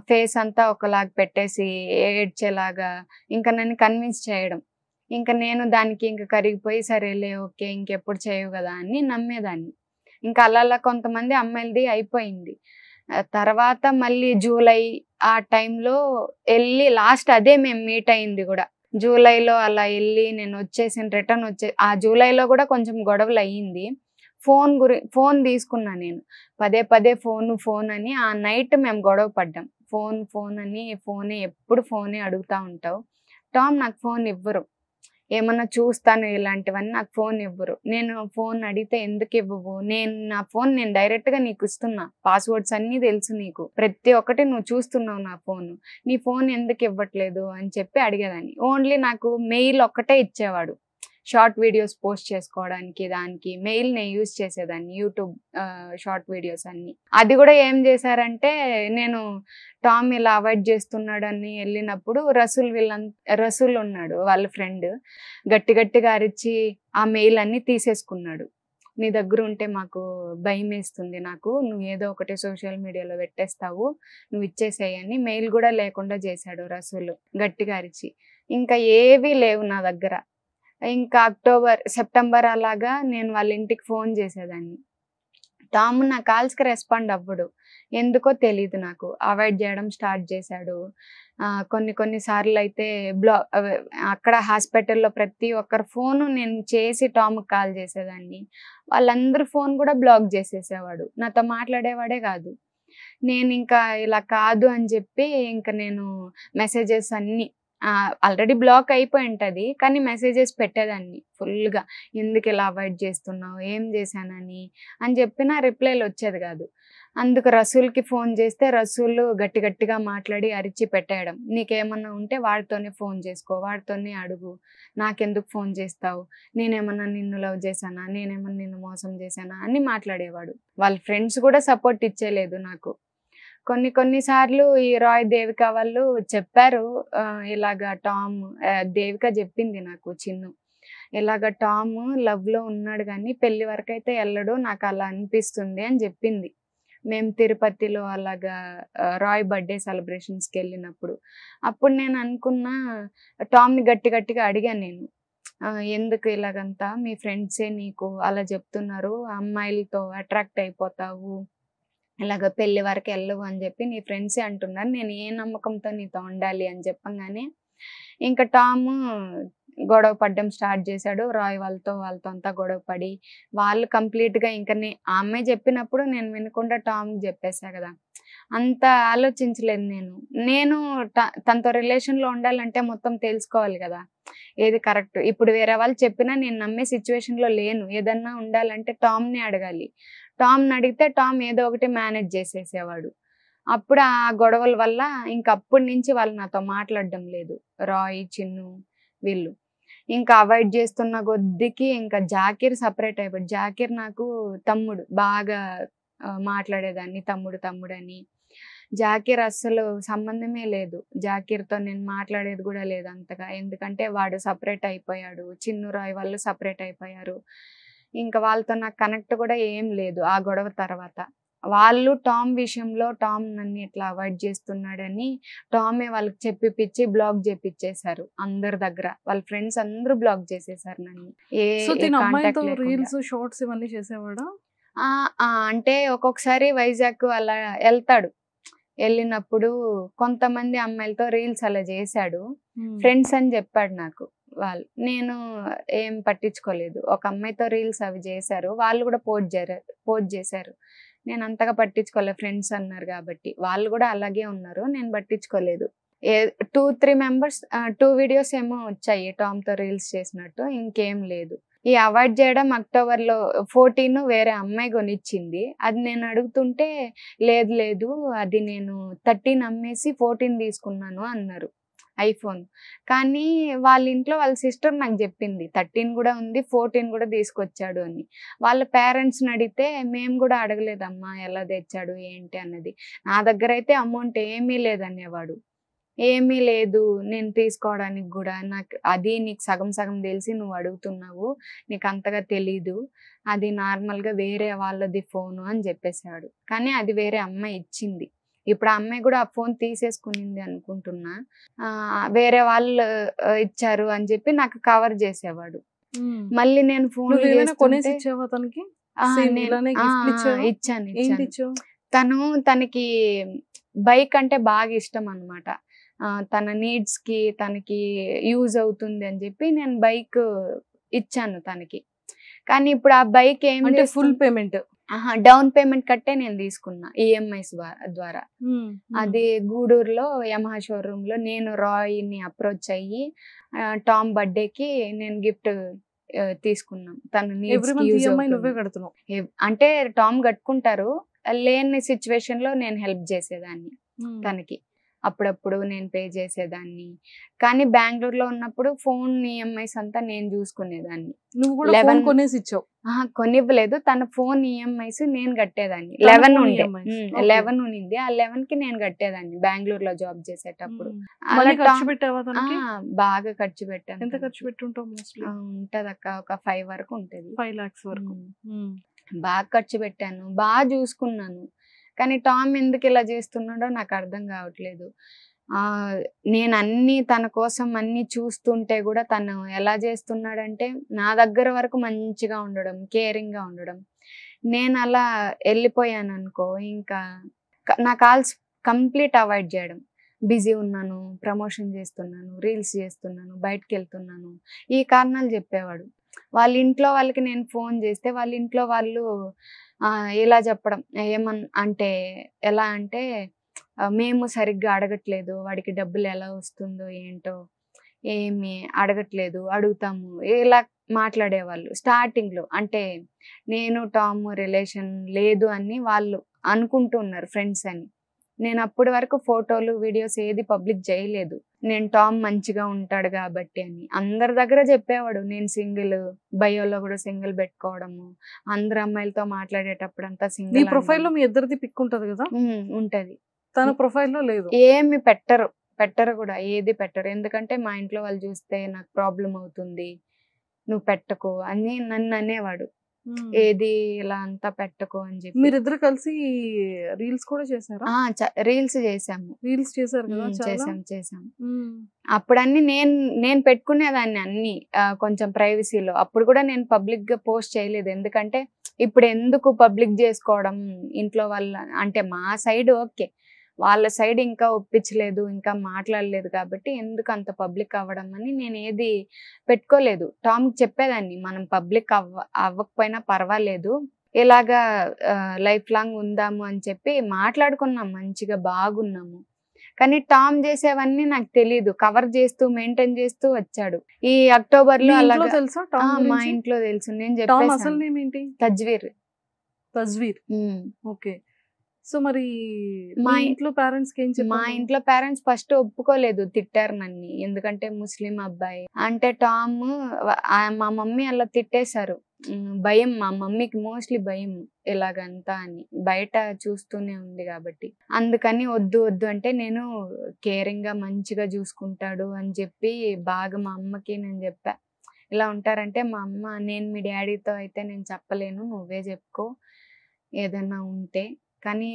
ఫేస్ అంతా ఒకలాగా పెట్టేసి ఏడ్చేలాగా ఇంకా నన్ను కన్విన్స్ చేయడం, ఇంకా నేను దానికి ఇంకా కరిగిపోయి సరేలే ఓకే ఇంకెప్పుడు చేయవు కదా అని నమ్మేదాన్ని. ఇంకా అలా కొంతమంది అమ్మాయిలది అయిపోయింది. తర్వాత మళ్ళీ జూలై ఆ టైంలో వెళ్ళి లాస్ట్ అదే మేము మీట్ అయింది కూడా జూలైలో. అలా వెళ్ళి నేను రిటర్న్ ఆ జూలైలో కూడా కొంచెం గొడవలు అయ్యింది. ఫోన్ తీసుకున్నా నేను, పదే ఫోన్ అని. ఆ నైట్ మేము గొడవ పడ్డాం, ఫోన్ అని, ఎప్పుడు ఫోనే అడుగుతా ఉంటావు, టామ్ నాకు ఫోన్ ఇవ్వరు, ఏమన్నా చూస్తాను ఇలాంటివన్నీ, నాకు ఫోన్ ఇవ్వరు. నేను ఫోన్ అడిగితే ఎందుకు ఇవ్వవు, నా ఫోన్ నేను డైరెక్ట్ గా నీకు ఇస్తున్నా, పాస్వర్డ్స్ అన్ని తెలుసు నీకు, ప్రతి ఒక్కటి నువ్వు చూస్తున్నావు నా ఫోన్, నీ ఫోన్ ఎందుకు ఇవ్వట్లేదు అని చెప్పి అడిగేదాన్ని. ఓన్లీ నాకు మెయిల్ ఒక్కటే ఇచ్చేవాడు, షార్ట్ వీడియోస్ పోస్ట్ చేసుకోవడానికి, దానికి మెయిల్ నేను యూజ్ చేసేదాన్ని, యూట్యూబ్ షార్ట్ వీడియోస్ అన్ని. అది కూడా ఏం చేశారంటే, నేను టామ్ ఇలా అవాయిడ్ చేస్తున్నాడని వెళ్ళినప్పుడు రసూల్ ఉన్నాడు వాళ్ళ ఫ్రెండ్, గట్టి గట్టిగా అరిచి ఆ మెయిల్ అన్ని తీసేసుకున్నాడు. నీ దగ్గర ఉంటే మాకు భయం వేస్తుంది, నాకు నువ్వు ఏదో ఒకటి సోషల్ మీడియాలో పెట్టేస్తావు, నువ్వు ఇచ్చేసేయని మెయిల్ కూడా లేకుండా చేశాడు రసూల్ గట్టిగా అరిచి. ఇంకా ఏవీ లేవు నా దగ్గర. ఇంకా సెప్టెంబర్ అలాగా నేను వాళ్ళ ఇంటికి ఫోన్ చేసేదాన్ని. టామ్ నా కాల్స్కి రెస్పాండ్ అవ్వడు, ఎందుకో తెలీదు, నాకు అవాయిడ్ చేయడం స్టార్ట్ చేశాడు. కొన్ని సార్లు అయితే అక్కడ హాస్పిటల్లో ప్రతి ఒక్కరి ఫోను నేను చేసి టామ్కి కాల్ చేసేదాన్ని, వాళ్ళందరి ఫోన్ కూడా బ్లాక్ చేసేసేవాడు, నాతో మాట్లాడేవాడే కాదు. నేను ఇంకా ఇలా కాదు అని చెప్పి ఇంకా నేను మెసేజెస్ అన్ని ఆల్రెడీ బ్లాక్ అయిపోయి ఉంటుంది, కానీ మెసేజెస్ పెట్టేదాన్ని ఫుల్గా, ఎందుకు ఇలా అవాయిడ్ చేస్తున్నావు, ఏం చేశానని అని చెప్పినా రిప్లైలు వచ్చేది కాదు. అందుకు రసూల్కి ఫోన్ చేస్తే రసూల్ గట్టి గట్టిగా మాట్లాడి అరిచి పెట్టేయడం, నీకేమన్నా ఉంటే వాడితోనే ఫోన్ చేసుకో, వాడితోనే అడుగు, నాకెందుకు ఫోన్ చేస్తావు, నేనేమన్నా నిన్ను లవ్ చేశానా, నేనేమన్నా నిన్ను మోసం చేశానా అని మాట్లాడేవాడు. వాళ్ళ ఫ్రెండ్స్ కూడా సపోర్ట్ ఇచ్చేలేదు నాకు. కొన్నిసార్లు ఈ రాయ్, దేవిక వాళ్ళు చెప్పారు, ఇలాగా టామ్, దేవిక చెప్పింది నాకు, చిన్ను ఇలాగ టామ్ లవ్ లో ఉన్నాడు కానీ పెళ్లి వరకు అయితే వెళ్ళడు, నాకు అలా అనిపిస్తుంది అని చెప్పింది. మేము తిరుపతిలో అలాగా రాయ్ బర్త్డే సెలబ్రేషన్స్కి వెళ్ళినప్పుడు, అప్పుడు నేను అనుకున్నా, టామ్ని గట్టిగా అడిగాను నేను, ఎందుకు ఇలాగంతా మీ ఫ్రెండ్సే నీకు అలా చెప్తున్నారు, అమ్మాయిలతో అట్రాక్ట్ అయిపోతావు, ఇలాగ పెళ్లి వరకు వెళ్ళవు అని చెప్పి నీ ఫ్రెండ్సే అంటున్నారు, నేను ఏ నమ్మకంతో నీతో ఉండాలి అని చెప్పంగానే ఇంకా టామ్ గొడవ పడడం స్టార్ట్ చేశాడు. రాయ్ వాళ్ళతో అంతా గొడవ పడి వాళ్ళు కంప్లీట్గా ఇంకా ఆ అమ్మాయి చెప్పినప్పుడు నేను వినకుండా టామ్కి చెప్పేసా కదా, అంత ఆలోచించలేదు నేను తనతో రిలేషన్లో ఉండాలంటే మొత్తం తెలుసుకోవాలి కదా ఏది కరెక్ట్. ఇప్పుడు వేరే వాళ్ళు చెప్పినా నేను నమ్మే సిచ్యువేషన్లో లేను, ఏదన్నా ఉండాలంటే టామ్ని అడగాలి. టామ్ని అడిగితే టామ్ ఏదో ఒకటి మేనేజ్ చేసేసేవాడు. అప్పుడు ఆ గొడవల వల్ల ఇంకప్పటి నుంచి వాళ్ళు నాతో మాట్లాడడం లేదు, రాయ్, చిన్ను వీళ్ళు. ఇంకా అవాయిడ్ చేస్తున్న కొద్దికి ఇంకా జాకీర్ సపరేట్ అయిపోయాడు. జాకీర్ నాకు తమ్ముడు, బాగా మాట్లాడేదాన్ని తమ్ముడు అని. జాకీర్ అస్సలు సంబంధమే లేదు, జాకీర్తో నేను మాట్లాడేది కూడా లేదు అంతగా, ఎందుకంటే వాడు సపరేట్ అయిపోయాడు, చిన్ను రాయ్ వాళ్ళు సపరేట్ అయిపోయారు. ఇంకా వాళ్ళతో నాకు కనెక్ట్ కూడా ఏం లేదు ఆ గొడవ తర్వాత. వాళ్ళు టామ్ విషయంలో టామ్ నన్ను ఇట్లా అవాయిడ్ చేస్తున్నాడని టామే వాళ్ళకి చెప్పిపిచ్చి బ్లాక్ చేపిచ్చేశారు అందరి దగ్గర, వాళ్ళ ఫ్రెండ్స్ అందరూ బ్లాక్ చేసేసారు నన్ను. రీల్స్ షార్ట్స్ ఇవన్నీ చేసేవాడా? అంటే ఒక్కొక్కసారి వైజాగ్ అలా వెళ్తాడు, వెళ్ళినప్పుడు కొంతమంది అమ్మాయిలతో రీల్స్ అలా చేశాడు, ఫ్రెండ్స్ అని చెప్పాడు నాకు. నేను ఏం పట్టించుకోలేదు. ఒక అమ్మాయితో రీల్స్ అవి చేశారు, వాళ్ళు కూడా పోస్ట్ చేశారు, నేను అంతగా పట్టించుకోలేదు, ఫ్రెండ్స్ అన్నారు కాబట్టి. వాళ్ళు కూడా అలాగే ఉన్నారు, నేను పట్టించుకోలేదు. 2-3 మెంబర్స్ 2 వీడియోస్ ఏమో వచ్చాయి టామ్తో రీల్స్ చేసినట్టు, ఇంకేం లేదు. ఈ అవాయిడ్ చేయడం అక్టోబర్లో 14 వేరే అమ్మాయి కొనిచ్చింది, అది నేను అడుగుతుంటే లేదు అది నేను 13 అమ్మేసి 14 తీసుకున్నాను అన్నారు ఐఫోన్. కానీ వాళ్ళ ఇంట్లో వాళ్ళ సిస్టర్ నాకు చెప్పింది 13 కూడా ఉంది, 14 కూడా తీసుకొచ్చాడు అని. వాళ్ళ పేరెంట్స్ని అడిగితే మేము కూడా అడగలేదమ్మా ఎలా తెచ్చాడు ఏంటి అన్నది, నా దగ్గర అయితే అమౌంట్ ఏమీ లేదనేవాడు. ఏమీ లేదు నేను తీసుకోవడానికి కూడా, నాకు అది నీకు సగం తెలిసి నువ్వు అడుగుతున్నావు, నీకు అంతగా తెలీదు, అది నార్మల్గా వేరే వాళ్ళది ఫోను అని చెప్పేసాడు. కానీ అది వేరే అమ్మాయి ఇచ్చింది, ఇప్పుడు ఆ అమ్మాయి కూడా ఆ ఫోన్ తీసేసుకునింది అనుకుంటున్నా, వేరే వాళ్ళు ఇచ్చారు అని చెప్పి నాకు కవర్ చేసేవాడు. మళ్ళీ నేను ఫోన్ ఇచ్చాను. తనకి బైక్ అంటే బాగా ఇష్టం అన్నమాట, తన నీడ్స్ కి తనకి యూజ్ అవుతుంది అని చెప్పి నేను బైక్ ఇచ్చాను తనకి. కానీ ఇప్పుడు ఆ బైక్ ఏమంటే ఫుల్ పేమెంట్ డౌన్ పేమెంట్ కట్టే నేను తీసుకున్నా ఈఎంఐస్ ద్వారా. అది గూడూరులో యమహా షోరూమ్ లో నేను రాయ్ని అప్రోచ్ అయ్యి టామ్ బర్త్డేకి నేను గిఫ్ట్ తీసుకున్నాం. తను నువ్వే కడుతున్నావు అంటే టామ్ కట్టుకుంటారు, లేని సిచ్యువేషన్ లో నేను హెల్ప్ చేసేదాన్ని తనకి. అప్పుడప్పుడు నేను పే చేసేదాన్ని. కానీ బెంగళూరులో ఉన్నప్పుడు ఫోన్ ఈఎంఐస్ అంతా నేను చూసుకునేదాన్ని. నువ్వు కూడా ఫోన్ కొనేసి ఇచ్చావు? కొనివ్వలేదు, తన ఫోన్ ఈఎంఐస్ నేను కట్టేదాన్ని. 11 ఉండే, 11 ఉంది. ఆ 11 కి నేను కట్టేదాన్ని బెంగళూరులో జాబ్ చేసేటప్పుడు. బాగా ఖర్చు పెట్టాను. ఎంత ఖర్చు పెట్టుంటావు? ఉంటది అక్క, ఒక 5 వరకు ఉంటది. 5 lakhs వరకు. బాగా ఖర్చు పెట్టాను, బాగా చూసుకున్నాను. కానీ టామ్ ఎందుకు ఇలా చేస్తున్నాడో నాకు అర్థం కావట్లేదు. నేను అన్ని తన కోసం అన్ని చూస్తుంటే కూడా తను ఎలా చేస్తున్నాడంటే నా దగ్గర వరకు మంచిగా ఉండడం, కేరింగ్ గా ఉండడం. నేను అలా వెళ్ళిపోయాను అనుకో, ఇంకా నా కాల్స్ కంప్లీట్ అవాయిడ్ చేయడం. బిజీ ఉన్నాను, ప్రమోషన్ చేస్తున్నాను, రీల్స్ చేస్తున్నాను, బయటకు వెళ్తున్నాను, ఈ కారణాలు చెప్పేవాడు. వాళ్ళ ఇంట్లో వాళ్ళకి నేను ఫోన్ చేస్తే వాళ్ళ ఇంట్లో వాళ్ళు ఇలా చెప్పడం, అంటే ఎలా అంటే మేము సరిగ్గా అడగట్లేదు, వాడికి డబ్బులు ఎలా వస్తుందో ఏంటో ఏమి అడగట్లేదు, అడుగుతాము, ఇలా మాట్లాడేవాళ్ళు స్టార్టింగ్ లో. అంటే నేను టామ్ రిలేషన్ లేదు అని వాళ్ళు అనుకుంటున్నారు ఫ్రెండ్స్ అని. నేను అప్పటి వరకు ఫోటోలు వీడియోస్ ఏది పబ్లిక్ చేయలేదు. నేను టామ్ మంచిగా ఉంటాడు కాబట్టి అని అందరి దగ్గర చెప్పేవాడు. నేను సింగిల్, బయోలో కూడా సింగిల్ పెట్టుకోవడము, అందరు అమ్మాయిలతో మాట్లాడేటప్పుడు అంతా సింగిల్. ప్రొఫైల్లో మీ ఇద్దరిది పిక్ ఉంటది కదా? ఉంటది. తన ప్రొఫైల్లో లేదు, ఏమి పెట్టరు కూడా, ఏది పెట్టరు. ఎందుకంటే మా ఇంట్లో వాళ్ళు చూస్తే నాకు ప్రాబ్లం అవుతుంది, నువ్వు పెట్టకు అని నన్ను అనేవాడు. ఏది ఇలా అంతా పెట్టకు అని చెప్పి. మీరిద్దరు కలిసి రీల్స్ కూడా చేశారా? రీల్స్ చేసాము. రీల్స్ చేశారు కదా? చేసాం. అప్పుడు అన్ని నేను పెట్టుకునేదాన్ని అన్ని కొంచెం ప్రైవసీలో. అప్పుడు కూడా నేను పబ్లిక్ గా పోస్ట్ చేయలేదు. ఎందుకంటే ఇప్పుడు ఎందుకు పబ్లిక్ చేసుకోవడం, ఇంట్లో వాళ్ళ అంటే మా సైడ్ ఓకే, వాళ్ళ సైడ్ ఇంకా ఒప్పించలేదు, ఇంకా మాట్లాడలేదు కాబట్టి ఎందుకు అంత పబ్లిక్ అవ్వడం అని నేను ఏది పెట్టుకోలేదు. టామ్ చెప్పేదాన్ని, మనం పబ్లిక్ అవ్వకపోయినా పర్వాలేదు, ఇలాగా లైఫ్ లాంగ్ ఉందాము అని చెప్పి మాట్లాడుకున్నాం, మంచిగా బాగున్నాము. కానీ టామ్ చేసేవన్నీ నాకు తెలీదు, కవర్ చేస్తూ మెయింటైన్ చేస్తూ వచ్చాడు. ఈ అక్టోబర్ లో అలా తెలుసా? మా ఇంట్లో తెలుసు. నేను చెప్పేసి తజ్వీర్. ఓకే. సో మరి మా ఇంట్లో పేరెంట్స్ కి ఏం చెప్పారు? మా ఇంట్లో పేరెంట్స్ ఫస్ట్ ఒప్పుకోలేదు, తిట్టారు నన్ను. ఎందుకంటే ముస్లిం అబ్బాయి అంటే టామ్. మా మమ్మీ అలా తిట్టేశారు. భయం, మా మమ్మీకి మోస్ట్లీ భయం ఇలాగంతా అని, బయట చూస్తూనే ఉంది కాబట్టి. అందుకని వద్దు అంటే నేను కేరింగ్ గా మంచిగా చూసుకుంటాడు అని చెప్పి బాగా మా అమ్మకి నేను చెప్పా. ఇలా ఉంటారంటే మా అమ్మ, నేను మీ డాడీతో అయితే నేను చెప్పలేను, నువ్వే చెప్పుకో ఏదన్నా ఉంటే, కానీ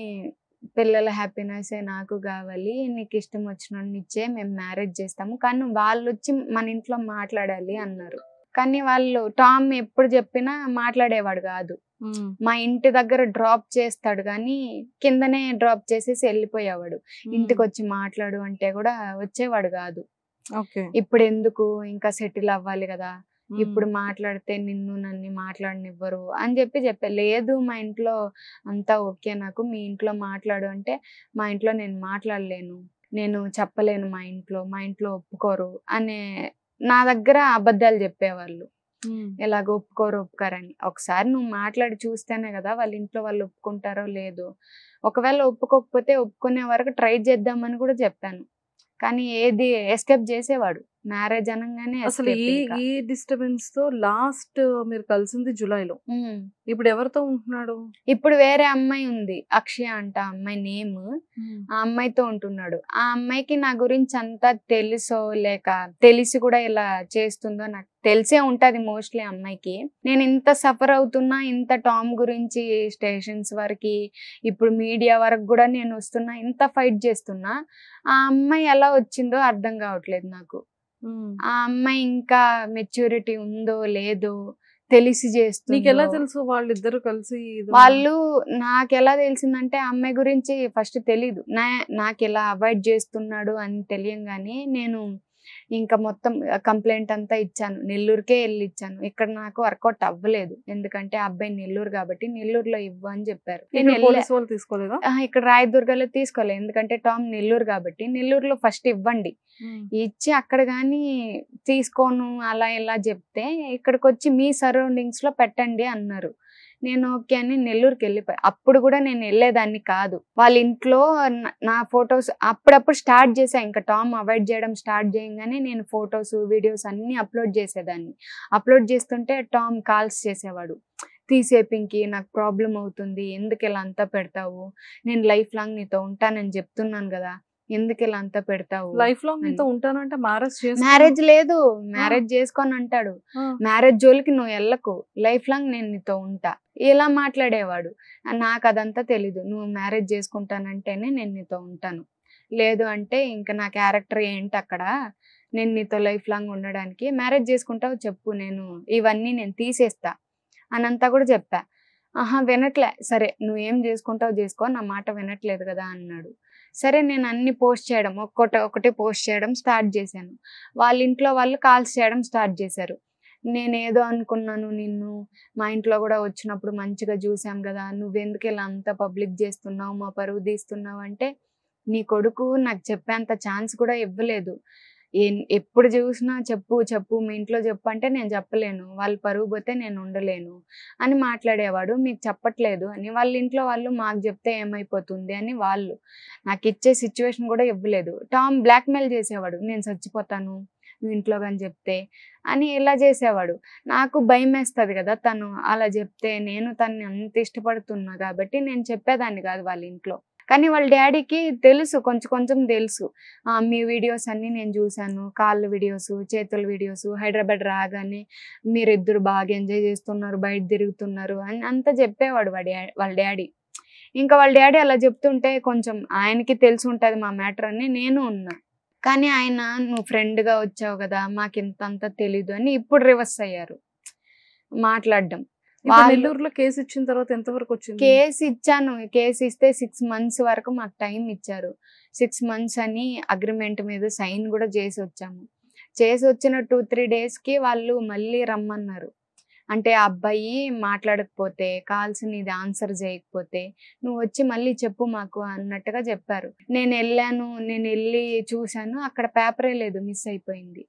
పిల్లల హ్యాపీనెస్ నాకు కావాలి, నీకు ఇష్టం వచ్చినోడిని ఇచ్చే మేము మ్యారేజ్ చేస్తాము, కానీ వాళ్ళు వచ్చి మన ఇంట్లో మాట్లాడాలి అన్నారు. కానీ వాళ్ళు టామ్ ఎప్పుడు చెప్పినా మాట్లాడేవాడు కాదు. మా ఇంటి దగ్గర డ్రాప్ చేస్తాడు కానీ కిందనే డ్రాప్ చేసేసి వెళ్ళిపోయేవాడు. ఇంటికి వచ్చి మాట్లాడు అంటే కూడా వచ్చేవాడు కాదు. ఇప్పుడు ఎందుకు, ఇంకా సెటిల్ అవ్వాలి కదా, ఇప్పుడు మాట్లాడితే నన్ను మాట్లాడనివ్వరు అని చెప్పా. లేదు మా ఇంట్లో అంతా ఓకే, నాకు మీ ఇంట్లో మాట్లాడు అంటే మా ఇంట్లో నేను మాట్లాడలేను, నేను చెప్పలేను, మా ఇంట్లో ఒప్పుకోరు అనే నా దగ్గర అబద్ధాలు చెప్పేవాళ్ళు. ఎలాగో ఒప్పుకోరని. ఒకసారి నువ్వు మాట్లాడి చూస్తేనే కదా వాళ్ళ ఇంట్లో వాళ్ళు ఒప్పుకుంటారో లేదో. ఒకవేళ ఒప్పుకోకపోతే ఒప్పుకునే వరకు ట్రై చేద్దామని కూడా చెప్పాను. కానీ ఏది ఎస్కేప్ చేసేవాడు. మ్యారేజ్ అనగానే అసలు ఈ డిస్టర్బెన్స్ తో లాస్ట్ మీరు కలిసింది జూలైలో. ఇప్పుడు ఎవరితో ఉంటున్నాడు? ఇప్పుడు వేరే అమ్మాయి ఉంది, అక్షయ అంట అమ్మాయి నేమ్. ఆ అమ్మాయితో ఉంటున్నాడు. ఆ అమ్మాయికి నా గురించి అంతా తెలుసో లేక తెలిసి కూడా ఇలా చేస్తుందో నాకు తెలిసే ఉంటది మోస్ట్లీ అమ్మాయికి. నేను ఇంత సఫర్ అవుతున్నా, ఇంత టామ్ గురించి స్టేషన్స్ వరకు, ఇప్పుడు మీడియా వరకు కూడా నేను వస్తున్నా, ఇంత ఫైట్ చేస్తున్నా, ఆ అమ్మాయి ఎలా వచ్చిందో అర్థం కావట్లేదు నాకు. ఆ అమ్మాయి ఇంకా మెచ్యూరిటీ ఉందో లేదో తెలిసి చేస్తుంది. నీకు ఎలా తెలుసు వాళ్ళిద్దరు కలిసి? వాళ్ళు నాకు ఎలా తెలిసిందంటే ఆ అమ్మాయి గురించి ఫస్ట్ తెలీదు. నాకు ఎలా అవాయిడ్ చేస్తున్నాడు అని తెలియంగానే నేను ఇంకా మొత్తం కంప్లైంట్ అంతా ఇచ్చాను, నెల్లూరుకే వెళ్ళి ఇచ్చాను. ఇక్కడ నాకు వర్కౌట్ అవ్వలేదు, ఎందుకంటే ఆ అబ్బాయి నెల్లూరు కాబట్టి నెల్లూరులో ఇవ్వు అని చెప్పారు. నేను పోలీసు వాళ్ళు తీసుకోలేదా? ఇక్కడ రాయదుర్గలో తీసుకోలేదు, ఎందుకంటే టామ్ నెల్లూరు కాబట్టి నెల్లూరులో ఫస్ట్ ఇవ్వండి, ఇచ్చి అక్కడ కానీ తీసుకోను అలా ఇలా చెప్తే ఇక్కడికి వచ్చి మీ సరౌండింగ్స్ లో పెట్టండి అన్నారు. నేను ఓకే అని నెల్లూరుకి వెళ్ళిపోయి, అప్పుడు కూడా నేను వెళ్ళేదాన్ని కాదు. వాళ్ళ ఇంట్లో నా ఫొటోస్ అప్పుడప్పుడు స్టార్ట్ చేశా, ఇంకా టామ్ అవాయిడ్ చేయడం స్టార్ట్ చేయగానే నేను ఫొటోస్ వీడియోస్ అన్ని అప్లోడ్ చేసేదాన్ని. అప్లోడ్ చేస్తుంటే టామ్ కాల్స్ చేసేవాడు, తీసే పింకీ నాకు ప్రాబ్లం అవుతుంది, ఎందుకు ఇలా అంతా పెడతావు, నేను లైఫ్ లాంగ్ నీతో ఉంటానని చెప్తున్నాను కదా, ఎందుకు ఇలా అంతా పెడతావు, లైఫ్ లాంగ్ నీతో ఉంటానంటే మ్యారేజ్ లేదు, మ్యారేజ్ చేసుకొని అంటాడు, మ్యారేజ్ జోలికి నువ్వు వెళ్ళకు, లైఫ్ లాంగ్ నేను నీతో ఉంటా, ఇలా మాట్లాడేవాడు. నాకు అదంతా తెలీదు, నువ్వు మ్యారేజ్ చేసుకుంటానంటేనే నేను నీతో ఉంటాను, లేదు అంటే ఇంకా నా క్యారెక్టర్ ఏంటి అక్కడ, నేను నీతో లైఫ్ లాంగ్ ఉండడానికి, మ్యారేజ్ చేసుకుంటావు చెప్పు, నేను ఇవన్నీ నేను తీసేస్తా అనంతా కూడా చెప్పా. వినట్లే, సరే నువ్వేం చేసుకుంటావు చేసుకో, నా మాట వినట్లేదు కదా అన్నాడు. సరే నేను అన్ని పోస్ట్ చేయడం ఒకటి పోస్ట్ చేయడం స్టార్ట్ చేశాను. వాళ్ళ ఇంట్లో వాళ్ళు కాల్స్ చేయడం స్టార్ట్ చేశారు. నేనేదో అనుకున్నాను, నిన్ను మా ఇంట్లో కూడా వచ్చినప్పుడు మంచిగా చూసాం కదా, నువ్వెందుకు ఇలా అంతా పబ్లిక్ చేస్తున్నావు, మా పరువు తీస్తున్నావు అంటే, నీ కొడుకు నాకు చెప్పేంత ఛాన్స్ కూడా ఇవ్వలేదు, ఎప్పుడు చూసినా చెప్పు మీ ఇంట్లో చెప్పు అంటే నేను చెప్పలేను, వాళ్ళు పరువు పోతే నేను ఉండలేను అని మాట్లాడేవాడు. మీకు చెప్పట్లేదు అని వాళ్ళ ఇంట్లో వాళ్ళు, మాకు చెప్తే ఏమైపోతుంది అని వాళ్ళు నాకు ఇచ్చే సిచ్యువేషన్ కూడా ఇవ్వలేదు. టామ్ బ్లాక్మెయిల్ చేసేవాడు, నేను చచ్చిపోతాను నువ్వు ఇంట్లో కానీ చెప్తే అని ఇలా చేసేవాడు. నాకు భయం వేస్తుంది కదా తను అలా చెప్తే, నేను తనని అంత ఇష్టపడుతున్నా కాబట్టి నేను చెప్పేదాన్ని కాదు వాళ్ళ ఇంట్లో. కానీ వాళ్ళ డాడీకి తెలుసు, కొంచెం తెలుసు, మీ వీడియోస్ అన్ని నేను చూశాను, కాళ్ళ వీడియోస్, చేతుల వీడియోస్, హైదరాబాద్ రాగానే మీరిద్దరు బాగా ఎంజాయ్ చేస్తున్నారు, బయట తిరుగుతున్నారు అని అంతా చెప్పేవాడు వాళ్ళ డాడీ. ఇంకా వాళ్ళ డాడీ అలా చెప్తుంటే కొంచెం ఆయనకి తెలిసి ఉంటుంది మా మ్యాటర్ అని నేను ఉన్నా. కానీ ఆయన, నువ్వు ఫ్రెండ్గా వచ్చావు కదా, మాకు ఇంతంతా తెలీదు అని ఇప్పుడు రివర్స్ అయ్యారు మాట్లాడడం. నెల్లూరులో కేసు ఇచ్చిన తర్వాత ఎంతవరకు వచ్చింది? కేసు ఇచ్చాను, కేసు ఇస్తే 6 months వరకు మాకు టైం ఇచ్చారు. 6 months అని అగ్రిమెంట్ మీద సైన్ కూడా చేసి వచ్చాము. చేసి వచ్చిన 2-3 daysకి వాళ్ళు మళ్ళీ రమ్మన్నారు. అంటే ఆ అబ్బాయి మాట్లాడకపోతే, కాల్స్ నీది ఆన్సర్ చేయకపోతే నువ్వు వచ్చి మళ్ళీ చెప్పు మాకు అన్నట్టుగా చెప్పారు. నేను వెళ్ళి చూశాను, అక్కడ పేపరే లేదు, మిస్ అయిపోయింది.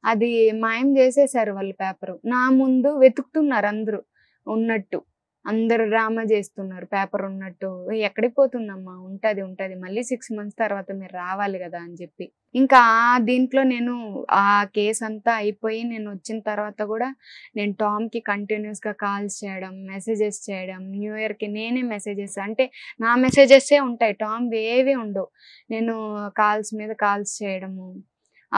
అది మాయం చేసేసారు వాళ్ళు పేపరు. నా ముందు వెతుకుతున్నారు అందరూ ఉన్నట్టు, అందరు డ్రామా చేస్తున్నారు పేపర్ ఉన్నట్టు. ఎక్కడికి పోతుందమ్మా, ఉంటది మళ్ళీ 6 months తర్వాత మీరు రావాలి కదా అని చెప్పి. ఇంకా దీంట్లో నేను ఆ కేసు అంతా అయిపోయి నేను వచ్చిన తర్వాత కూడా నేను టామ్కి కంటిన్యూస్గా కాల్స్ చేయడం, మెసేజెస్ చేయడం, న్యూ ఇయర్కి నేనే మెసేజెస్, అంటే నా మెసేజెస్సే ఉంటాయి, టామ్ ఏవి ఉండవు. నేను కాల్స్ మీద కాల్స్ చేయడము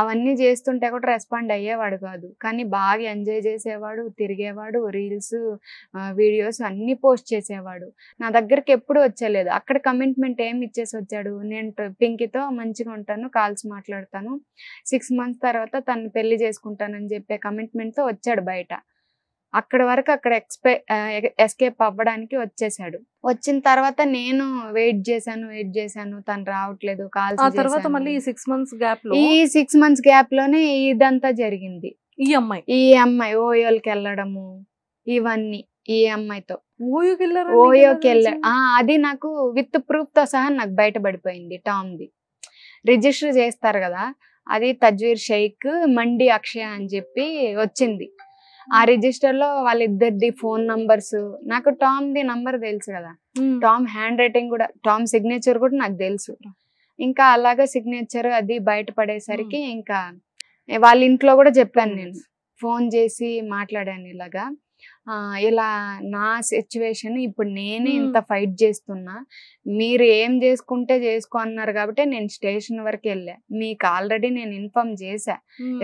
అవన్నీ చేస్తుంటే కూడా రెస్పాండ్ అయ్యేవాడు కాదు. కానీ బాగా ఎంజాయ్ చేసేవాడు, తిరిగేవాడు, రీల్స్ వీడియోస్ అన్నీ పోస్ట్ చేసేవాడు. నా దగ్గరికి ఎప్పుడు వచ్చేలేదు. అక్కడ కమిట్మెంట్ ఏమి ఇచ్చేసి వచ్చాడు, నేను పింకీతో మంచిగా ఉంటాను, కాల్స్ మాట్లాడతాను, 6 months తర్వాత తను పెళ్లి చేసుకుంటానని చెప్పే కమిట్మెంట్తో వచ్చాడు బయట. అక్కడ వరకు అక్కడ ఎస్కేప్ అవ్వడానికి వచ్చేసాడు. వచ్చిన తర్వాత నేను వెయిట్ చేశాను, తను రావట్లేదు, కాల్స్. ఆ తర్వాత మళ్ళీ ఈ 6 months గ్యాప్ లో, ఈ 6 months గ్యాప్ లోనే ఇదంతా జరిగింది. ఈ అమ్మాయి ఓయోకి వెళ్ళడము, ఇవన్నీ ఈ అమ్మాయితో ఓయోకి వెళ్ళ అది నాకు విత్ ప్రూఫ్ తో సహా నాకు బయటపడిపోయింది. టామ్ది రిజిస్టర్ చేస్తారు కదా, అది తజ్వీర్ షేక్ మండి అక్షయ అని చెప్పి వచ్చింది. ఆ రిజిస్టర్ లో వాళ్ళిద్దరిది ఫోన్ నంబర్స్, నాకు టామ్ ది నంబర్ తెలుసు కదా, టామ్ హ్యాండ్ రైటింగ్ కూడా, టామ్ సిగ్నేచర్ కూడా నాకు తెలుసు. ఇంకా అలాగా సిగ్నేచర్ అది బయటపడేసరికి ఇంకా వాళ్ళ ఇంట్లో కూడా చెప్పాను, నేను ఫోన్ చేసి మాట్లాడాను ఇలాగా, ఇలా నా సిచ్యువేషన్, ఇప్పుడు నేనే ఇంత ఫైట్ చేస్తున్నా, మీరు ఏం చేసుకుంటే చేసుకో అన్నారు కాబట్టి నేను స్టేషన్ వరకు వెళ్ళా, మీకు ఆల్రెడీ నేను ఇన్ఫార్మ్ చేశా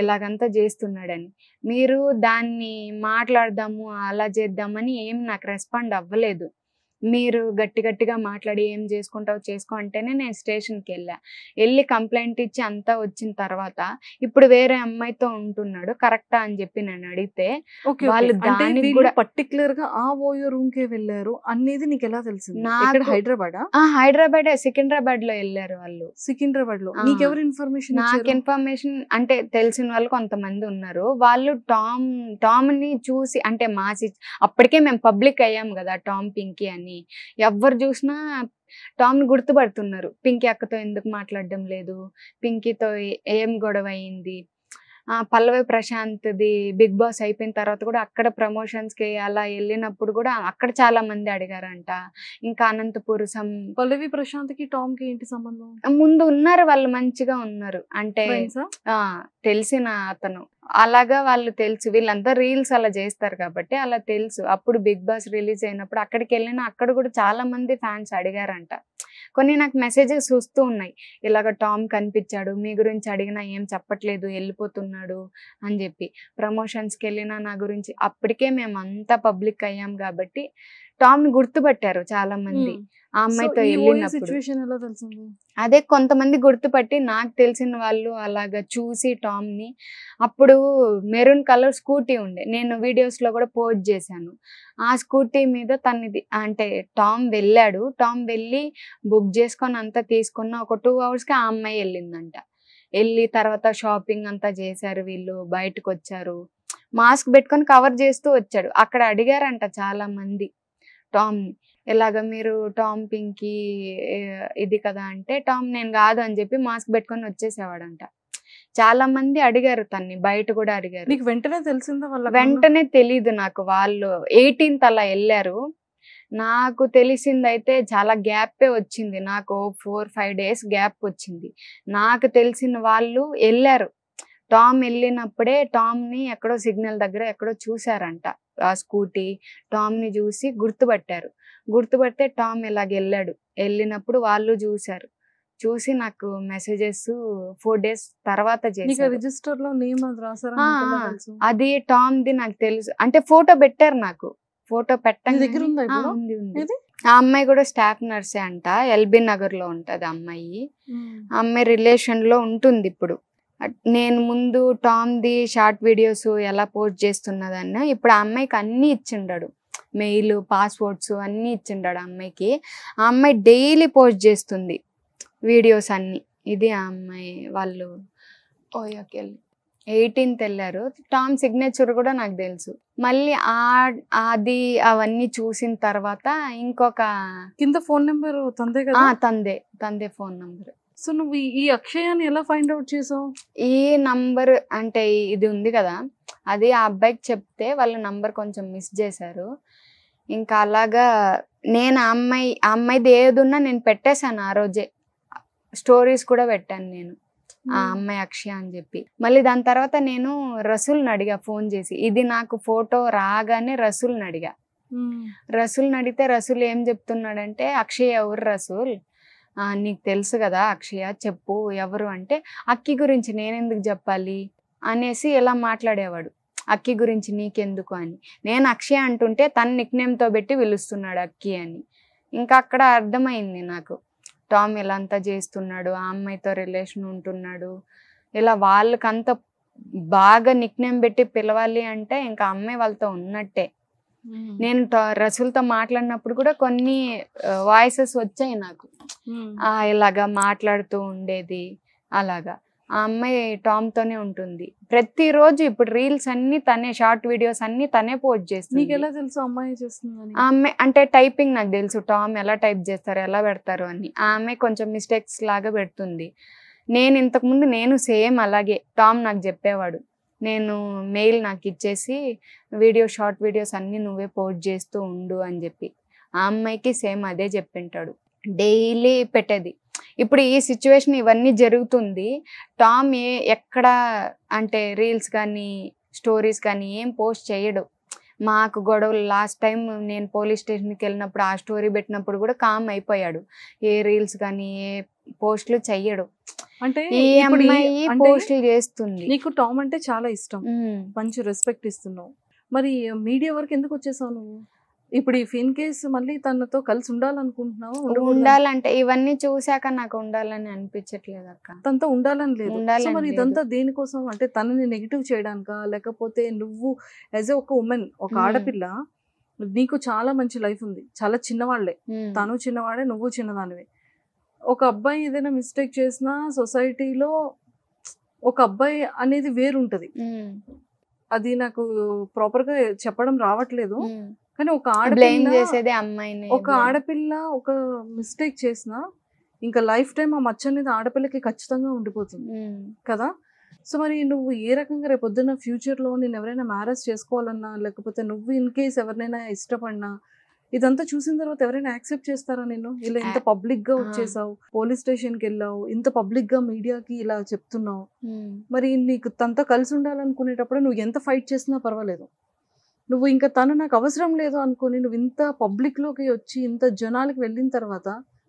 ఇలాగంతా చేస్తున్నాడని, మీరు దాన్ని మాట్లాడదాము అలా చేద్దామని ఏం నాకు రెస్పాండ్ అవ్వలేదు. మీరు గట్టిగా మాట్లాడి ఏం చేసుకుంటావు చేసుకో అంటేనే నేను స్టేషన్కి వెళ్ళి కంప్లైంట్ ఇచ్చి అంతా వచ్చిన తర్వాత ఇప్పుడు వేరే అమ్మాయితో ఉంటున్నాడు కరెక్టా అని చెప్పి నేను అడిగితే వాళ్ళు దానికి కూడా పర్టికులర్ గా ఆ ఓయో రూమ్ కే వెళ్ళారు అనేది నీకు ఎలా తెలిసింది? హైదరాబాద్ సికింద్రాబాద్ లో వెళ్ళారు వాళ్ళు. సికింద్రాబాద్ లో నీకెవరు ఇన్ఫర్మేషన్? నాకు ఇన్ఫర్మేషన్ అంటే తెలిసిన వాళ్ళు కొంతమంది ఉన్నారు. వాళ్ళు టామ్ ని చూసి అంటే అప్పటికే మేము పబ్లిక్ అయ్యాం కదా టామ్ పింకీ అని, ఎవరు చూసినా టామ్ ని గుర్తుపడుతున్నారు. పింకీ అక్కతో ఎందుకు మాట్లాడడం లేదు, పింకీతో ఏం గొడవ అయింది. పల్లవి ప్రశాంత్ది బిగ్ బాస్ అయిపోయిన తర్వాత కూడా అక్కడ ప్రమోషన్స్ కి అలా వెళ్ళినప్పుడు కూడా అక్కడ చాలా మంది అడిగారంట. ఇంకా అనంతపూర్ పల్లవి ప్రశాంత్ కి టామ్ కి ఏంటి సంబంధం? ముందు ఉన్నారు వాళ్ళు, మంచిగా ఉన్నారు అంటే తెలిసిన అతను. అలాగా వాళ్ళు తెలుసు, వీళ్ళంతా రీల్స్ అలా చేస్తారు కాబట్టి అలా తెలుసు. అప్పుడు బిగ్ బాస్ రిలీజ్ అయినప్పుడు అక్కడికి వెళ్ళినా అక్కడ కూడా చాలా మంది ఫ్యాన్స్ అడిగారంట. కొన్ని నాకు మెసేజెస్ వస్తూ ఉన్నాయి, ఇలాగ టామ్ కనిపించాడు, మీ గురించి అడిగినా ఏం చెప్పట్లేదు, వెళ్ళిపోతున్నాడు అని చెప్పి. ప్రమోషన్స్కి వెళ్ళినా నా గురించి. అప్పటికే మేము అంతా పబ్లిక్ అయ్యాం కాబట్టి టామ్ ని గుర్తుపట్టారు చాలా మంది ఆ అమ్మాయితో వెళ్ళినప్పుడు. అదే కొంతమంది గుర్తుపట్టి నాకు తెలిసిన వాళ్ళు అలాగా చూసి టామ్ ని. అప్పుడు మెరూన్ కలర్ స్కూటీ ఉండే, నేను వీడియోస్ లో కూడా పోస్ట్ చేశాను. ఆ స్కూటీ మీద తనది అంటే టామ్ వెళ్ళాడు. టామ్ వెళ్ళి బుక్ చేసుకొని అంతా తీసుకున్న ఒక 2 hours కి ఆ అమ్మాయి వెళ్ళిందంట. వెళ్ళి తర్వాత షాపింగ్ అంతా చేశారు వీళ్ళు, బయటకు వచ్చారు, మాస్క్ పెట్టుకొని కవర్ చేస్తూ వచ్చాడు. అక్కడ అడిగారంట చాలా మంది టామ్ ని, ఇలాగ మీరు టామ్ పింకీ ఇది కదా అంటే టామ్ నేను కాదు అని చెప్పి మాస్క్ పెట్టుకొని వచ్చేసేవాడంట. చాలా మంది అడిగారు తన్ని, బయట కూడా అడిగారు. నీకు వెంటనే తెలిసిందా? వెంటనే తెలీదు నాకు. వాళ్ళు 18th అలా వెళ్ళారు. నాకు తెలిసిందైతే చాలా గ్యాపే వచ్చింది, నాకు 4-5 days గ్యాప్ వచ్చింది. నాకు తెలిసిన వాళ్ళు వెళ్ళారు. టామ్ వెళ్ళినప్పుడే టామ్ ని ఎక్కడో సిగ్నల్ దగ్గర ఎక్కడో చూసారంట. ఆ స్కూటీ టామ్ ని చూసి గుర్తుపట్టారు. గుర్తుపడితే టామ్ ఇలాగ వెళ్ళాడు. వెళ్ళినప్పుడు వాళ్ళు చూసారు. చూసి నాకు మెసేజెస్ 4 days తర్వాత చేశారు. రిజిస్టర్ లో నేమ్ అది రాసారా? అది టామ్ ది నాకు తెలుసు, అంటే ఫోటో పెట్టారు నాకు. ఫోటో పెట్టండి ఉంది. ఆ అమ్మాయి కూడా స్టాఫ్ నర్సే అంట, ఎల్బీ నగర్ లో ఉంటది అమ్మాయి. ఆ అమ్మాయి రిలేషన్ లో ఉంటుంది ఇప్పుడు. నేను ముందు టామ్ ది షార్ట్ వీడియోస్ ఎలా పోస్ట్ చేస్తున్నదన్న, ఇప్పుడు ఆ అమ్మాయికి అన్ని ఇచ్చిండాడు, మెయిల్ పాస్వర్డ్స్ అన్ని ఇచ్చిండాడు ఆ అమ్మాయికి. ఆ అమ్మాయి డైలీ పోస్ట్ చేస్తుంది వీడియోస్ అన్ని. ఇది ఆ అమ్మాయి వాళ్ళు ఓయోకి 18th వెళ్ళారు. టామ్ సిగ్నేచర్ కూడా నాకు తెలుసు. మళ్ళీ అది అవన్నీ చూసిన తర్వాత ఇంకొక కింద ఫోన్ నెంబర్ తందే కదా? తందే ఫోన్ నెంబర్. సో నువ్వు ఈ అక్షయాన్ని ఎలా ఫైండ్ అవుట్ చేసావు? ఈ నంబర్ అంటే ఇది ఉంది కదా, అది ఆ అబ్బాయికి చెప్తే వాళ్ళ నంబర్ కొంచెం మిస్ చేశారు. ఇంకా అలాగా నేను ఆ అమ్మాయిది ఏదున్నా నేను పెట్టేశాను. ఆ రోజే స్టోరీస్ కూడా పెట్టాను నేను, ఆ అమ్మాయి అక్షయ అని చెప్పి. మళ్ళీ దాని తర్వాత నేను రసూల్ని అడిగా ఫోన్ చేసి, ఇది నాకు ఫోటో రాగానే రసూల్ని అడిగా. రసూల్ని అడిగితే రసూల్ ఏం చెప్తున్నాడంటే, అక్షయ్ ఎవరు రసూల్, నీకు తెలుసు కదా అక్షయ, చెప్పు ఎవరు అంటే, అక్కి గురించి నేనెందుకు చెప్పాలి అనేసి ఇలా మాట్లాడేవాడు. అక్కి గురించి నీకెందుకు అని. నేను అక్షయ అంటుంటే తన నిక్నేమ్తో పెట్టి పిలుస్తున్నాడు అక్కి అని. ఇంకా అక్కడ అర్థమైంది నాకు, టామ్ ఇలా అంతా చేస్తున్నాడు, ఆ అమ్మాయితో రిలేషన్ ఉంటున్నాడు. ఇలా వాళ్ళకంత బాగా నిక్నేమ్ పెట్టి పిలవాలి అంటే ఇంకా అమ్మాయి వాళ్ళతో ఉన్నట్టే. నేను రసూల్తో మాట్లాడినప్పుడు కూడా కొన్ని వాయిసెస్ వచ్చాయి నాకు, ఇలాగా మాట్లాడుతూ ఉండేది అలాగా. ఆ అమ్మాయి టామ్ తోనే ఉంటుంది ప్రతిరోజు. ఇప్పుడు రీల్స్ అన్ని తనే, షార్ట్ వీడియోస్ అన్ని తనే పోస్ట్ చేస్తుంది. నీకు ఎలా తెలుసు అమ్మాయి చేస్తుంది? ఆ అమ్మాయి అంటే టైపింగ్ నాకు తెలుసు, టామ్ ఎలా టైప్ చేస్తారు ఎలా పెడతారు అని. ఆ అమ్మాయి కొంచెం మిస్టేక్స్ లాగా పెడుతుంది. నేను ఇంతకుముందు నేను సేమ్ అలాగే, టామ్ నాకు చెప్పేవాడు, నేను మెయిల్ నాకు ఇచ్చేసి షార్ట్ వీడియోస్ అన్ని నువ్వే పోస్ట్ చేస్తూ ఉండు అని చెప్పి. ఆ అమ్మాయికి సేమ్ అదే చెప్పింటాడు, డైలీ పెట్టేది. ఇప్పుడు ఈ సిచ్యువేషన్ ఇవన్నీ జరుగుతుంది, టామ్ ఎక్కడ అంటే రీల్స్ కానీ స్టోరీస్ కానీ ఏం పోస్ట్ చేయడు. మాకు గొడవలు లాస్ట్ టైం నేను పోలీస్ స్టేషన్కి వెళ్ళినప్పుడు ఆ స్టోరీ పెట్టినప్పుడు కూడా కామ్ అయిపోయాడు. ఏ రీల్స్ కానీ ఏ పోస్టులు చెయ్యడు. అంటే ఈ అమ్మాయి పోస్టులు చేస్తుంది. నీకు టామ్ అంటే చాలా ఇష్టం, మంచి రెస్పెక్ట్ ఇస్తున్నావు. మరి మీడియా వరకు ఎందుకు వచ్చేసావు నువ్వు? ఇప్పుడు ఈ ఫిన్ కేసు మళ్ళీ తనతో కలిసి ఉండాలనుకుంటున్నావా? ఉండాలంటే ఇవన్నీ చూసాక నాకు ఉండాలని అనిపించట్లేదు అక్క. తనతో ఉండాలని లేదు. సో ఉండాలని మరి లేదు. ఇదంతా దేనికోసం? అంటే తనని నెగిటివ్ చేయడానికా, లేకపోతే నువ్వు యాజ్ ఏ ఒక ఉమెన్, ఒక ఆడపిల్ల, నీకు చాలా మంచి లైఫ్ ఉంది, చాలా చిన్నవాళ్లే, తను చిన్నవాడే, నువ్వు చిన్నదానివే. ఒక అబ్బాయి ఏదైనా మిస్టేక్ చేసినా సొసైటీలో ఒక అబ్బాయి అనేది వేరుంటది. అది నాకు ప్రాపర్ గా చెప్పడం రావట్లేదు. కానీ ఒక ఆడపిల్ల ఒక మిస్టేక్ చేసినా ఇంకా లైఫ్ టైం ఆ మచ్చ అనేది ఆడపిల్లకి ఖచ్చితంగా ఉండిపోతుంది కదా. సో మరి నువ్వు ఏ రకంగా రేపు పొద్దున్న ఫ్యూచర్లో నేను ఎవరైనా మ్యారేజ్ చేసుకోవాలన్నా, లేకపోతే నువ్వు ఇన్ కేస్ ఎవరినైనా ఇష్టపడినా, ఇదంతా చూసిన తర్వాత ఎవరైనా యాక్సెప్ట్ చేస్తారా నేను? ఇలా ఇంత పబ్లిక్ గా వచ్చేసావు, పోలీస్ స్టేషన్ కి వెళ్ళావు, ఇంత పబ్లిక్ గా మీడియాకి ఇలా చెప్తున్నావు, మరి నీకు తనతో కలిసి ఉండాలనుకునేటప్పుడు నువ్వు ఎంత ఫైట్ చేసినా పర్వాలేదు, నువ్వు ఇంకా తను నాకు అవసరం లేదు అనుకుని నువ్వు ఇంత పబ్లిక్ లోకి వచ్చి ఇంత జనాలకి వెళ్ళిన తర్వాత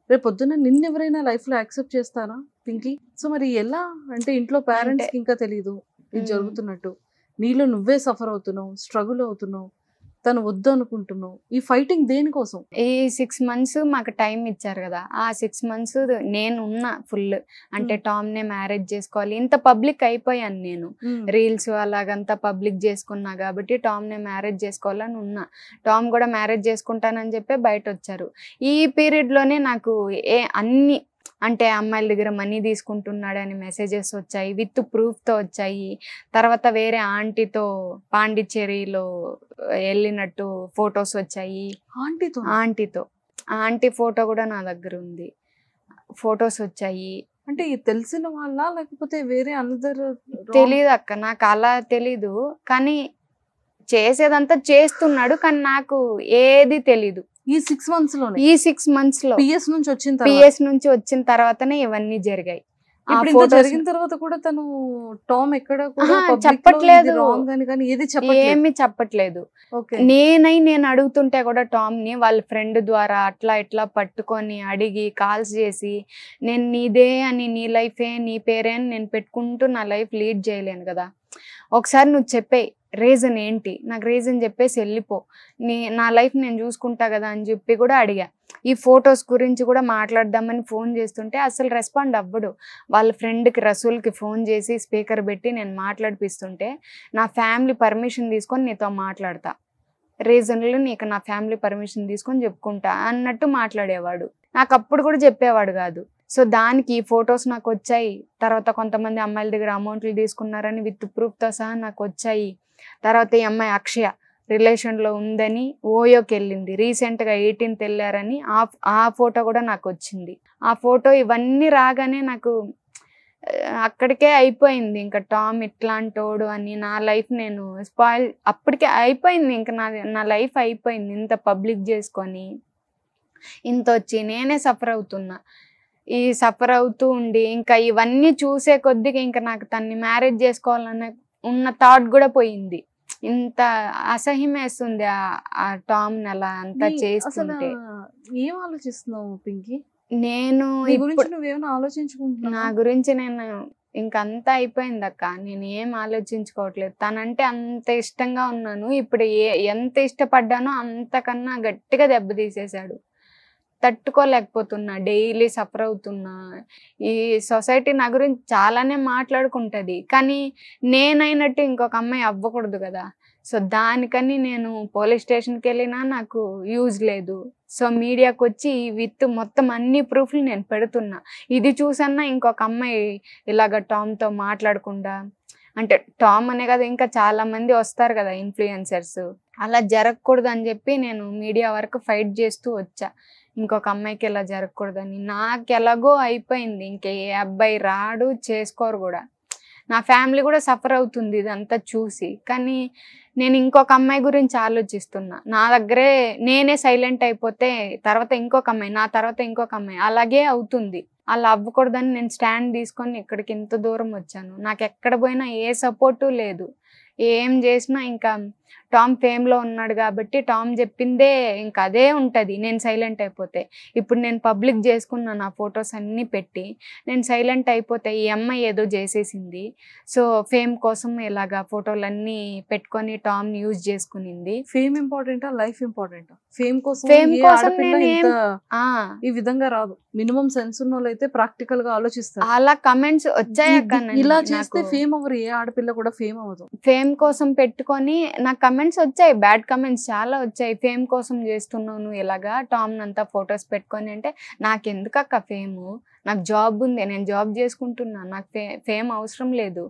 రేపు పొద్దున్న నిన్ను ఎవరైనా లైఫ్ లో యాక్సెప్ట్ చేస్తారా పింకీ? సో మరి ఎలా అంటే ఇంట్లో పేరెంట్స్ కి ఇంకా తెలియదు ఇది జరుగుతున్నట్టు, నీలో నువ్వే సఫర్ అవుతున్నావు, స్ట్రగుల్ అవుతున్నావు, తను వద్దు అనుకుంటున్నావు. ఈ ఫైటింగ్ దేనికోసం? ఈ 6 months మాకు టైం ఇచ్చారు కదా, ఆ 6 months నేను ఉన్నా ఫుల్. అంటే టామ్ నే మ్యారేజ్ చేసుకోవాలి, ఇంత పబ్లిక్ అయిపోయాను నేను, రీల్స్ అలాగంతా పబ్లిక్ చేసుకున్నా కాబట్టి టామ్ నే మ్యారేజ్ చేసుకోవాలని ఉన్నా. టామ్ కూడా మ్యారేజ్ చేసుకుంటానని చెప్పి బయట వచ్చారు. ఈ పీరియడ్ లోనే నాకు అన్ని అంటే అమ్మాయిల దగ్గర మనీ తీసుకుంటున్నాడని మెసేజెస్ వచ్చాయి, విత్ ప్రూఫ్తో వచ్చాయి. తర్వాత వేరే ఆంటీతో పాండిచ్చేరిలో వెళ్ళినట్టు ఫొటోస్ వచ్చాయి. ఆంటీతో ఆంటీ ఫోటో కూడా నా దగ్గర ఉంది, ఫొటోస్ వచ్చాయి. అంటే తెలిసిన వాళ్ళ లేకపోతే వేరే అందరు? తెలీదు అక్క, నాకు అలా తెలీదు. కానీ చేసేదంతా చేస్తున్నాడు, కానీ నాకు ఏది తెలీదు. ఈ 6 months లో పిఎస్ నుంచి వచ్చిన తర్వాతనే ఇవన్నీ జరిగాయి. జరిగిన తర్వాత కూడా తను టామ్ ఎక్కడ చెప్పట్లేదు, ఏమి చెప్పట్లేదు. నేను అడుగుతుంటే కూడా టామ్ ని వాళ్ళ ఫ్రెండ్ ద్వారా అట్లా ఇట్లా పట్టుకొని అడిగి కాల్స్ చేసి, నేను నీదే అని, నీ లైఫే నీ పేరే అని నేను పెట్టుకుంటూ నా లైఫ్ లీడ్ చేయలేను కదా, ఒకసారి నువ్వు చెప్పే రీజన్ ఏంటి, నాకు రీజన్ చెప్పేసి వెళ్ళిపో, నా లైఫ్ నేను చూసుకుంటా కదా అని చెప్పి కూడా అడిగా. ఈ ఫొటోస్ గురించి కూడా మాట్లాడదామని ఫోన్ చేస్తుంటే అసలు రెస్పాండ్ అవ్వడు. వాళ్ళ ఫ్రెండ్కి రసూల్కి ఫోన్ చేసి స్పీకర్ పెట్టి నేను మాట్లాడిపిస్తుంటే, నా ఫ్యామిలీ పర్మిషన్ తీసుకొని నీతో మాట్లాడతా, రీజన్లు నీకు నా ఫ్యామిలీ పర్మిషన్ తీసుకొని చెప్పుకుంటా అన్నట్టు మాట్లాడేవాడు. నాకు అప్పుడు కూడా చెప్పేవాడు కాదు. సో దానికి ఈ ఫొటోస్ నాకు వచ్చాయి. తర్వాత కొంతమంది అమ్మాయిల దగ్గర అమౌంట్లు తీసుకున్నారని విత్ ప్రూఫ్తో సహా నాకు వచ్చాయి. తర్వాత ఈ అమ్మాయి అక్షయ రిలేషన్లో ఉందని ఓయోకి వెళ్ళింది, రీసెంట్గా 18th వెళ్ళారని ఆ ఫోటో కూడా నాకు వచ్చింది. ఆ ఫోటో ఇవన్నీ రాగానే నాకు అక్కడికే అయిపోయింది, ఇంకా టామ్ ఇట్లాంటోడు అని నా లైఫ్ నేను స్పాయిల్ అప్పటికే అయిపోయింది. ఇంకా నా లైఫ్ అయిపోయింది. ఇంత పబ్లిక్ చేసుకొని ఇంత వచ్చి నేనే సఫర్ అవుతున్నా. ఈ సఫర్ అవుతూ ఉండి ఇంకా ఇవన్నీ చూసే కొద్దిగా ఇంకా నాకు తన్ని మ్యారేజ్ చేసుకోవాలన్న ఉన్న థాట్ కూడా పోయింది. ఇంత అసహ్యం వేస్తుంది ఆ టామ్ అలా అంతా చేస్తుంటే. ఏం ఆలోచిస్తున్నావు పింకీ? నేను నువ్వేమైనా ఆలోచించుకుంటున్నా? నా గురించి నేను ఇంకంతా అయిపోయింది అక్క, నేను ఏం ఆలోచించుకోవట్లేదు. తనంటే అంత ఇష్టంగా ఉన్నాను, ఇప్పుడు ఎంత ఇష్టపడ్డానో అంతకన్నా గట్టిగా దెబ్బతీసేశాడు. తట్టుకోలేకపోతున్నా, డైలీ సఫర్ అవుతున్నా. ఈ సొసైటీ నా గురించి చాలానే మాట్లాడుకుంటుంది, కానీ నేనైనట్టు ఇంకొక అమ్మాయి అవ్వకూడదు కదా. సో దానికని నేను పోలీస్ స్టేషన్కి వెళ్ళినా నాకు యూజ్ లేదు. సో మీడియాకి వచ్చి విత్ మొత్తం అన్ని ప్రూఫ్లు నేను పెడుతున్నా. ఇది చూసన్నా ఇంకొక అమ్మాయి ఇలాగ టామ్తో మాట్లాడకుండా, అంటే టామ్ అనే కదా ఇంకా చాలా మంది వస్తారు కదా ఇన్ఫ్లుయెన్సర్స్, అలా జరగకూడదు అని చెప్పి నేను మీడియా వరకు ఫైట్ చేస్తూ వచ్చా. ఇంకొక అమ్మాయికి ఎలా జరగకూడదని. నాకు ఎలాగో అయిపోయింది, ఇంకే అబ్బాయి రాడు, చేసుకోరు కూడా. నా ఫ్యామిలీ కూడా సఫర్ అవుతుంది ఇదంతా చూసి. కానీ నేను ఇంకొక అమ్మాయి గురించి ఆలోచిస్తున్నా. నా దగ్గరే నేనే సైలెంట్ అయిపోతే తర్వాత ఇంకొక అమ్మాయి, నా తర్వాత ఇంకొక అమ్మాయి, అలాగే అవుతుంది. అలా అవ్వకూడదని నేను స్టాండ్ తీసుకొని ఇక్కడికి ఇంత దూరం వచ్చాను. నాకు ఎక్కడ పోయినా ఏ సపోర్టు లేదు. ఏం చేసినా ఇంకా టామ్ ఫేమ్లో ఉన్నాడు కాబట్టి టామ్ చెప్పిందే ఇంకా అదే ఉంటుంది నేను సైలెంట్ అయిపోతే. ఇప్పుడు నేను పబ్లిక్ చేసుకున్న నా ఫొటోస్ అన్నీ పెట్టి నేను సైలెంట్ అయిపోతే ఈ అమ్మాయి ఏదో చేసేసింది, సో ఫేమ్ కోసం ఇలాగా ఫోటోలన్నీ పెట్టుకొని టామ్ని యూజ్ చేసుకునింది. ఫేమ్ ఇంపార్టెంటా, లైఫ్ ఇంపార్టెంటా? ఫేమ్ కోసం ఫేమ్ ఏ కోసం ఆడపిల్ల నేను ఇంత ఆ, ఈ విధంగా రాదు. మినిమం సెన్స్ ఉన్న వాళ్ళు అయితే ప్రాక్టికల్ గా ఆలోచిస్తారు. అలా కమెంట్స్ వచ్చాయక్క ఇలా చేస్తే నాకు. ఫేమ్ అవ్వరు, ఏ ఆడపిల్ల కూడా ఫేమ్ అవ్వదు. ఫేమ్ కోసం పెట్టుకొని నాకు కమెంట్స్ వచ్చాయి, బ్యాడ్ కమెంట్స్ చాలా వచ్చాయి. ఫేమ్ కోసం చేస్తున్నావు నువ్వు ఇలాగా టామ్ అంతా ఫొటోస్ పెట్టుకొని అంటే, నాకు ఎందుకు అక్క ఫేము, నాకు జాబ్ ఉంది, నేను జాబ్ చేసుకుంటున్నా, నాకు ఫేమ్ అవసరం లేదు.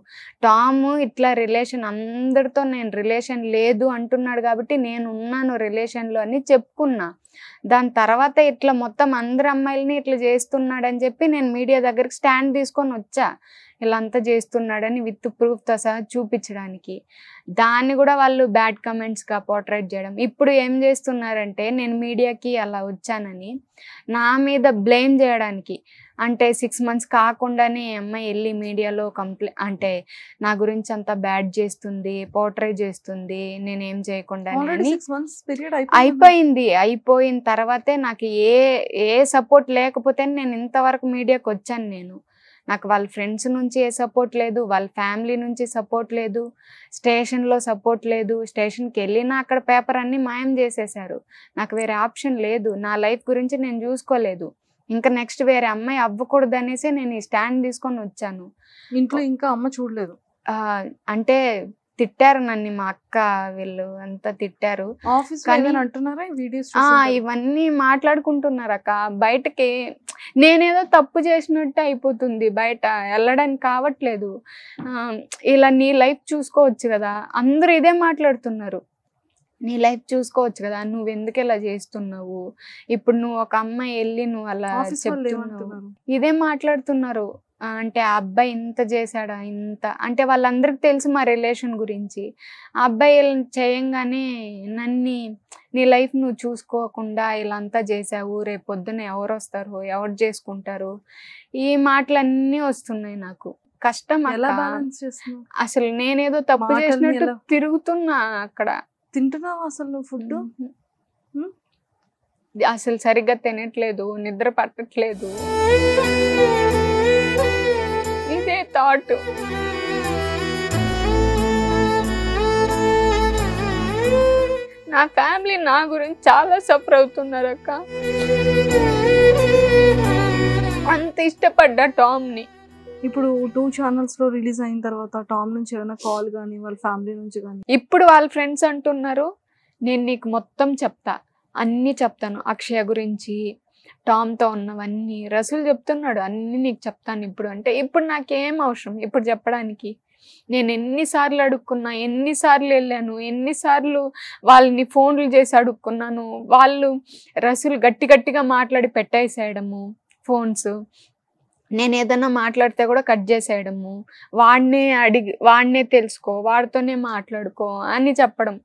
టామ్ ఇట్లా రిలేషన్ అందరితో నేను రిలేషన్ లేదు అంటున్నాడు కాబట్టి నేను ఉన్నాను రిలేషన్లో అని చెప్పుకున్నా. దాని తర్వాత ఇట్లా మొత్తం అందరు అమ్మాయిలని ఇట్లా చేస్తున్నాడని చెప్పి నేను మీడియా దగ్గరికి స్టాండ్ తీసుకొని వచ్చా, ఇలా అంతా చేస్తున్నాడని విత్ ప్రూఫ్తో సహా చూపించడానికి. దాన్ని కూడా వాళ్ళు బ్యాడ్ కమెంట్స్గా పోర్ట్రేట్ చేయడం. ఇప్పుడు ఏం చేస్తున్నారంటే నేను మీడియాకి అలా వచ్చానని నా మీద బ్లేమ్ చేయడానికి, అంటే 6 months కాకుండానే అమ్మాయి వెళ్ళి మీడియాలో అంటే నా గురించి అంతా బ్యాడ్ చేస్తుంది, పోర్ట్రేట్ చేస్తుంది, నేనేం చేయకుండా ఆల్రెడీ 6 months పీరియడ్ అయిపోయింది. అయిపోయిన తర్వాతే నాకు ఏ సపోర్ట్ లేకపోతే నేను ఇంతవరకు మీడియాకి వచ్చాను. నాకు వాళ్ళ ఫ్రెండ్స్ నుంచి ఏ సపోర్ట్ లేదు, వాళ్ళ ఫ్యామిలీ నుంచి సపోర్ట్ లేదు, స్టేషన్లో సపోర్ట్ లేదు. స్టేషన్కి వెళ్ళినా అక్కడ పేపర్ అన్నీ మాయం చేసేసారు. నాకు వేరే ఆప్షన్ లేదు, నా లైఫ్ గురించి నేను చూసుకోలేదు. ఇంకా నెక్స్ట్ వేరే అమ్మాయి అవ్వకూడదు అనేసి నేను ఈ స్టాండ్ తీసుకొని వచ్చాను. ఇంట్లో ఇంకా అమ్మ చూడలేదు? అంటే తిట్టారు నన్ను, మా అక్క వీళ్ళు అంతా తిట్టారు. అంటున్నారా వీడియోస్? ఇవన్నీ మాట్లాడుకుంటున్నారు అక్క. బయటకి నేనేదో తప్పు చేసినట్టు అయిపోతుంది, బయట వెళ్ళడానికి కావట్లేదు. ఇలా నీ లైఫ్ చూసుకోవచ్చు కదా, అందరూ ఇదే మాట్లాడుతున్నారు. నీ లైఫ్ చూసుకోవచ్చు కదా, నువ్వు ఎందుకు ఇలా చేస్తున్నావు, ఇప్పుడు నువ్వు ఒక అమ్మాయి వెళ్ళి నువ్వు అలా చెప్తున్నావు, ఇదే మాట్లాడుతున్నారు. అంటే ఆ అబ్బాయి ఇంత చేశాడా, ఇంత అంటే వాళ్ళందరికి తెలుసు మా రిలేషన్ గురించి. ఆ అబ్బాయి చేయంగానే నన్ను నీ లైఫ్ నువ్వు చూసుకోకుండా ఇలా అంతా చేసావు, రేపు పొద్దున ఎవరు వస్తారు, ఎవరు చేసుకుంటారు, ఈ మాటలన్నీ వస్తున్నాయి నాకు. కష్టం అసలు, నేనేదో తప్పు చేసినట్టు తిరుగుతున్నా అక్కడ. తింటున్నావా అసలు ఫుడ్? అసలు సరిగ్గా తినట్లేదు, నిద్ర పట్టట్లేదు, ఇదే థాట్. నా ఫ్యామిలీ నా గురించి చాలా సఫర్ అవుతున్నారు అక్క. అంత ఇష్టపడ్డా టామ్ని. ఇప్పుడు 2 channels లో రిలీజ్ అయిన తర్వాత టామ్ నుంచి ఏమైనా కాల్ కానీ వాళ్ళ ఫ్యామిలీ నుంచి కానీ? ఇప్పుడు వాళ్ళ ఫ్రెండ్స్ అంటున్నారు నేను నీకు మొత్తం చెప్తా, అన్నీ చెప్తాను, అక్షయ గురించి, టామ్తో ఉన్నవన్నీ. రసూల్ చెప్తున్నాడు అన్నీ నీకు చెప్తాను ఇప్పుడు. అంటే ఇప్పుడు నాకేం అవసరం ఇప్పుడు చెప్పడానికి? నేను ఎన్నిసార్లు అడుక్కున్నా, ఎన్నిసార్లు వెళ్ళాను, ఎన్నిసార్లు వాళ్ళని ఫోన్లు చేసి అడుక్కున్నాను. వాళ్ళు రసూల్ గట్టిగా మాట్లాడి పెట్టేసేయడము ఫోన్స్. నేను ఏదన్నా మాట్లాడితే కూడా కట్ చేసేయడము, వాడినే తెలుసుకో, వాడితోనే మాట్లాడుకో అని చెప్పడం.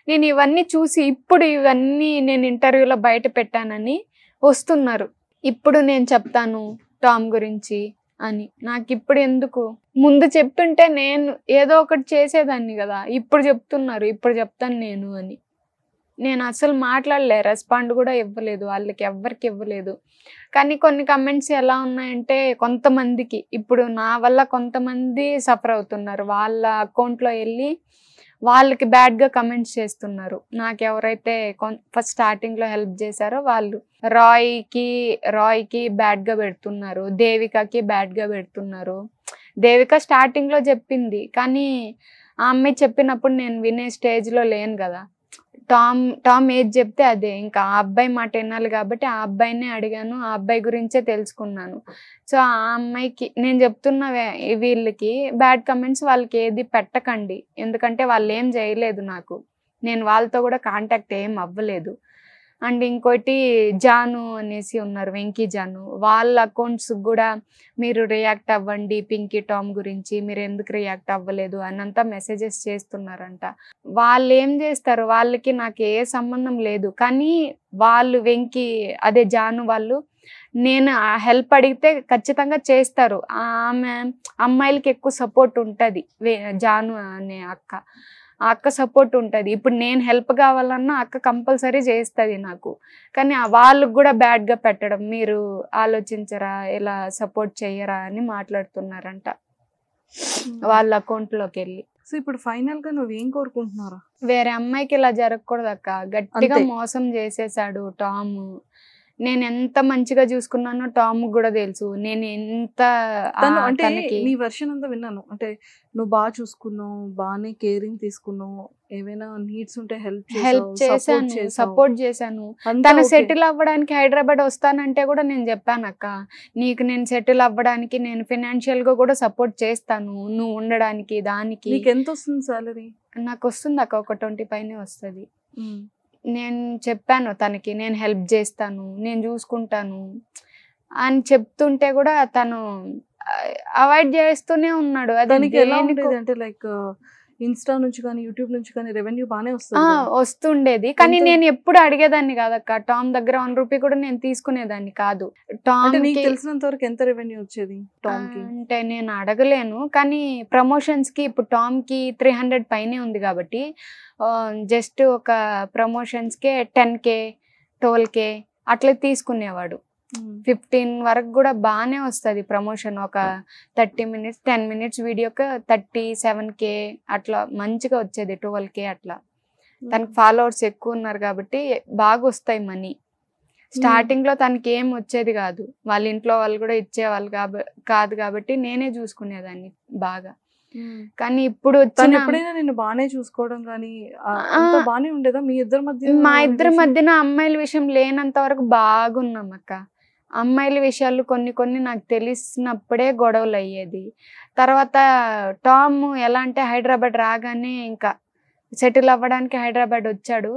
నేను ఇవన్నీ చూసి ఇప్పుడు ఇవన్నీ నేను ఇంటర్వ్యూలో బయట పెట్టానని వస్తున్నారు. ఇప్పుడు నేను చెప్తాను టామ్ గురించి అని. నాకు ఇప్పుడు ఎందుకు? ముందు చెప్తుంటే నేను ఏదో ఒకటి చేసేదాన్ని కదా. ఇప్పుడు చెప్తున్నారు, ఇప్పుడు చెప్తాను నేను అని. నేను అసలు మాట్లాడలే, రెస్పాండ్ కూడా ఇవ్వలేదు, వాళ్ళకి ఎవ్వరికి ఇవ్వలేదు. కానీ కొన్ని కమెంట్స్ ఎలా ఉన్నాయంటే కొంతమందికి, ఇప్పుడు నా వల్ల కొంతమంది సఫర్ అవుతున్నారు. వాళ్ళ అకౌంట్లో వెళ్ళి వాళ్ళకి బ్యాడ్గా కమెంట్స్ చేస్తున్నారు. నాకు ఎవరైతే ఫస్ట్ స్టార్టింగ్లో హెల్ప్ చేశారో వాళ్ళు రాయ్కి బ్యాడ్గా పెడుతున్నారు, దేవికకి బ్యాడ్గా పెడుతున్నారు. దేవిక స్టార్టింగ్లో చెప్పింది, కానీ ఆ అమ్మాయి చెప్పినప్పుడు నేను వినే స్టేజ్లో లేను కదా. టామ్ ఏది చెప్తే అదే, ఇంకా ఆ అబ్బాయి మాట వినాలి కాబట్టి ఆ అబ్బాయినే అడిగాను, ఆ అబ్బాయి గురించే తెలుసుకున్నాను. సో ఆ అమ్మాయికి నేను చెప్తున్న వీళ్ళకి బ్యాడ్ కమెంట్స్ వాళ్ళకి ఏది పెట్టకండి, ఎందుకంటే వాళ్ళు ఏం చేయలేదు నాకు, నేను వాళ్ళతో కూడా కాంటాక్ట్ ఏం అవ్వలేదు. అండ్ ఇంకోటి జాను అనేసి ఉన్నారు, వెంకీ జాను, వాళ్ళ అకౌంట్స్ కూడా మీరు రియాక్ట్ అవ్వండి పింకీ టామ్ గురించి, మీరు ఎందుకు రియాక్ట్ అవ్వలేదు అన్నంతా మెసేజెస్ చేస్తున్నారంట. వాళ్ళు ఏం చేస్తారు, వాళ్ళకి నాకు ఏ సంబంధం లేదు, కానీ వాళ్ళు జాను వాళ్ళు నేను ఆ హెల్ప్ అడిగితే ఖచ్చితంగా చేస్తారు. ఆమె అమ్మాయిలకి ఎక్కువ సపోర్ట్ ఉంటుంది, జాను అనే అక్క. ఆ అక్క సపోర్ట్ ఉంటుంది. ఇప్పుడు నేను హెల్ప్ కావాలన్నా అక్క కంపల్సరీ చేస్తుంది నాకు. కానీ వాళ్ళకు కూడా బ్యాడ్గా పెట్టడం, మీరు ఆలోచించరా, ఇలా సపోర్ట్ చెయ్యరా అని మాట్లాడుతున్నారంట వాళ్ళ అకౌంట్లోకి వెళ్ళి. సో ఇప్పుడు ఫైనల్ గా నువ్వేం కోరుకుంటున్నారా? వేరే అమ్మాయికి ఇలా జరగకూడదు అక్క. గట్టిగా అంతే. మోసం చేసేసాడు టామ్. నేను ఎంత మంచిగా చూసుకున్నానో టామ్ కూడా తెలుసు. నేను ఎంత తను అంటే తనకి నీ వర్షన్ అంతా విన్నాను. అంటే నువ్వు బాగా చూసుకున్నావు, బాగానే కేరింగ్ తీసుకున్నావు, ఏమైనా నీడ్స్ ఉంటే హెల్ప్ చేశాను, సపోర్ట్ చేశాను. తను తన సెటిల్ అవ్వడానికి హైదరాబాద్ వస్తానంటే కూడా నేను చెప్పాను అక్క, నీకు నేను సెటిల్ అవ్వడానికి నేను ఫినాన్షియల్ గా కూడా సపోర్ట్ చేస్తాను, నువ్వు ఉండడానికి దానికి. నీకు ఎంత వస్తుంది సాలరీ? నాకు వస్తుంది అక్క, ఒక 20 పైనే వస్తుంది. నేను చెప్పాను తనకి, నేను హెల్ప్ చేస్తాను, నేను చూసుకుంటాను అని చెప్తుంటే కూడా తను అవాయిడ్ చేస్తూనే ఉన్నాడు. దానికి ఎలా దేనికో- ఉండేది అంటే లైక్ ఇన్స్టా నుంచి కానీ యూట్యూబ్ నుంచి కానీ రెవెన్యూ బాగానే వస్తుంది కదా? వస్తుండేది. కానీ ఎంత? నేను ఎప్పుడు అడిగేదాన్ని కాదక్క. టామ్ దగ్గర 1 రూపీ కూడా నేను తీసుకునేదాన్ని కాదు. టామ్ అంటే నీకు తెలిసినంత వరకు ఎంత రెవెన్యూ వచ్చేది టామ్ కి? అంటే నేను అడగలేను, కానీ ప్రమోషన్స్ కి ఇప్పుడు టామ్ కి 300 పైనే ఉంది కాబట్టి జస్ట్ ఒక ప్రమోషన్స్ కే 10K 12K అట్లా తీసుకునేవాడు. 15 వరకు కూడా బాగానే వస్తుంది ప్రమోషన్. ఒక 30 minutes 10 minutes వీడియోకి 37K అట్లా మంచిగా వచ్చేది, 12K అట్లా. తనకి ఫాలోవర్స్ ఎక్కువ ఉన్నారు కాబట్టి బాగా వస్తాయి మనీ. స్టార్టింగ్ లో తనకి ఏం వచ్చేది కాదు, వాళ్ళ ఇంట్లో వాళ్ళు కూడా ఇచ్చేవాళ్ళు కాదు కాబట్టి నేనే చూసుకునేదాన్ని బాగా. కానీ ఇప్పుడు తను వచ్చిన ఎప్పుడైనా నేను బాగానే చూసుకోవడం కానీ అంతా బాగానే ఉండేదా మీ ఇద్దరి మధ్య? మా ఇద్దరి మధ్యన అమ్మాయిల విషయం లేనంత వరకు బాగున్నాం అక్క. అమ్మాయిల విషయాలు కొన్ని నాకు తెలిసినప్పుడే గొడవలు అయ్యేది. తర్వాత టామ్ ఎలా అంటే హైదరాబాద్ రాగానే ఇంకా సెటిల్ అవ్వడానికి హైదరాబాద్ వచ్చాడు.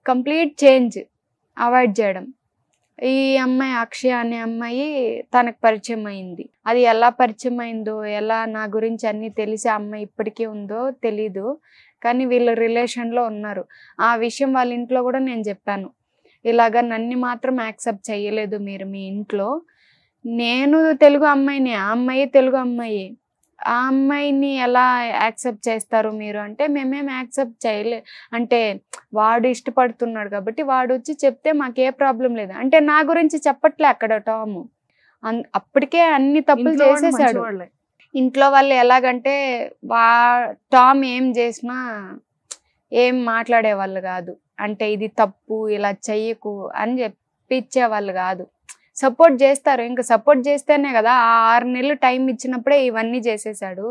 కంప్లీట్ చేంజ్, అవాయిడ్ చేయడం. ఈ అమ్మాయి అక్షయ అనే అమ్మాయి తనకు పరిచయం అయింది. అది ఎలా పరిచయం అయిందో, ఎలా నా గురించి అన్నీ తెలిసి అమ్మాయి ఇప్పటికీ ఉందో తెలీదు, కానీ వీళ్ళు రిలేషన్లో ఉన్నారు. ఆ విషయం వాళ్ళ ఇంట్లో కూడా నేను చెప్పాను, ఇలాగా నన్ను మాత్రం యాక్సెప్ట్ చేయలేదు మీరు మీ ఇంట్లో. నేను తెలుగు అమ్మాయిని, ఆ అమ్మాయి తెలుగు అమ్మాయి, ఆ అమ్మాయిని ఎలా యాక్సెప్ట్ చేస్తారు మీరు అంటే, మేమేం యాక్సెప్ట్ చేయలే అంటే వాడు ఇష్టపడుతున్నాడు కాబట్టి వాడు వచ్చి చెప్తే మాకే ప్రాబ్లం లేదు అంటే నా గురించి చెప్పట్లే అక్కడ టామ్. అప్పటికే అన్ని తప్పులు చేసేసాడు. ఇంట్లో వాళ్ళు ఎలాగంటే టామ్ ఏం చేసినా ఏం మాట్లాడేవాళ్ళు కాదు. అంటే ఇది తప్పు, ఇలా చెయ్యకు అని చెప్పించేవాళ్ళు కాదు. సపోర్ట్ చేస్తారు, ఇంకా సపోర్ట్ చేస్తేనే కదా. ఆ 6 నెలలు టైం ఇచ్చినప్పుడే ఇవన్నీ చేసేసాడు.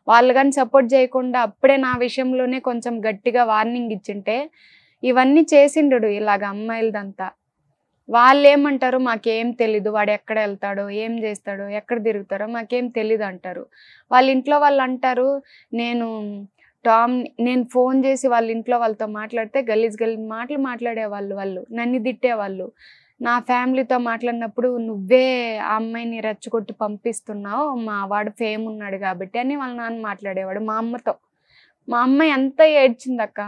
వాళ్ళు కానీ సపోర్ట్ చేయకుండా అప్పుడే నా విషయంలోనే కొంచెం గట్టిగా వార్నింగ్ ఇచ్చింటే ఇవన్నీ చేసిండు ఇలాగ అమ్మాయిలదంతా. వాళ్ళు ఏమంటారు, మాకేం తెలీదు, వాడు ఎక్కడ వెళ్తాడో, ఏం చేస్తాడో, ఎక్కడ తిరుగుతాడో మాకేం తెలీదు అంటారు. వాళ్ళ ఇంట్లో వాళ్ళు అంటారు, నేను ఫోన్ చేసి వాళ్ళ ఇంట్లో వాళ్ళతో మాట్లాడితే గలీజ్ మాటలు మాట్లాడేవాళ్ళు, వాళ్ళు నన్ను తిట్టేవాళ్ళు. నా ఫ్యామిలీతో మాట్లాడినప్పుడు నువ్వే ఆ అమ్మాయిని రెచ్చగొట్టి పంపిస్తున్నావు, మా వాడు ఫేమ్ ఉన్నాడు కాబట్టి అని వాళ్ళ నాన్న మాట్లాడేవాడు మా అమ్మతో. మా అమ్మ ఎంత ఏడ్చిందక్క,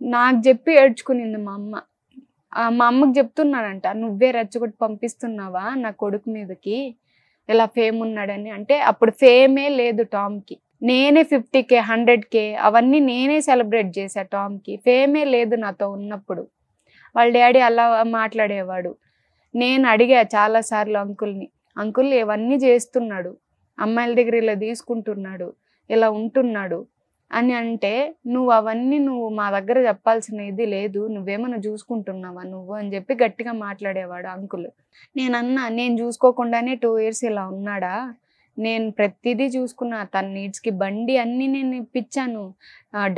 నాకు చెప్పి ఏడ్చుకునింది మా అమ్మ. మా అమ్మకి చెప్తున్నాడంట, నువ్వే రెచ్చగొట్టి పంపిస్తున్నావా నా కొడుకు మీదకి, ఇలా ఫేమ్ ఉన్నాడని. అంటే అప్పుడు ఫేమే లేదు టామ్కి. నేనే 50K 100K అవన్నీ నేనే సెలబ్రేట్ చేశా టామ్కి. ఫేమే లేదు నాతో ఉన్నప్పుడు. వాళ్ళ డాడీ అలా మాట్లాడేవాడు. నేను అడిగా చాలాసార్లు అంకుల్ ఇవన్నీ చేస్తున్నాడు, అమ్మాయిల దగ్గర ఇలా తీసుకుంటున్నాడు, ఇలా ఉంటున్నాడు అని అంటే, నువ్వు మా దగ్గర చెప్పాల్సిన ఇది లేదు, నువ్వేమన్నా చూసుకుంటున్నావా నువ్వు అని చెప్పి గట్టిగా మాట్లాడేవాడు అంకుల్. నేను చూసుకోకుండానే 2 years ఇలా ఉన్నాడా, నేను ప్రతిదీ చూసుకున్నా, తన నీడ్స్కి బండి అన్నీ నేను ఇప్పించాను,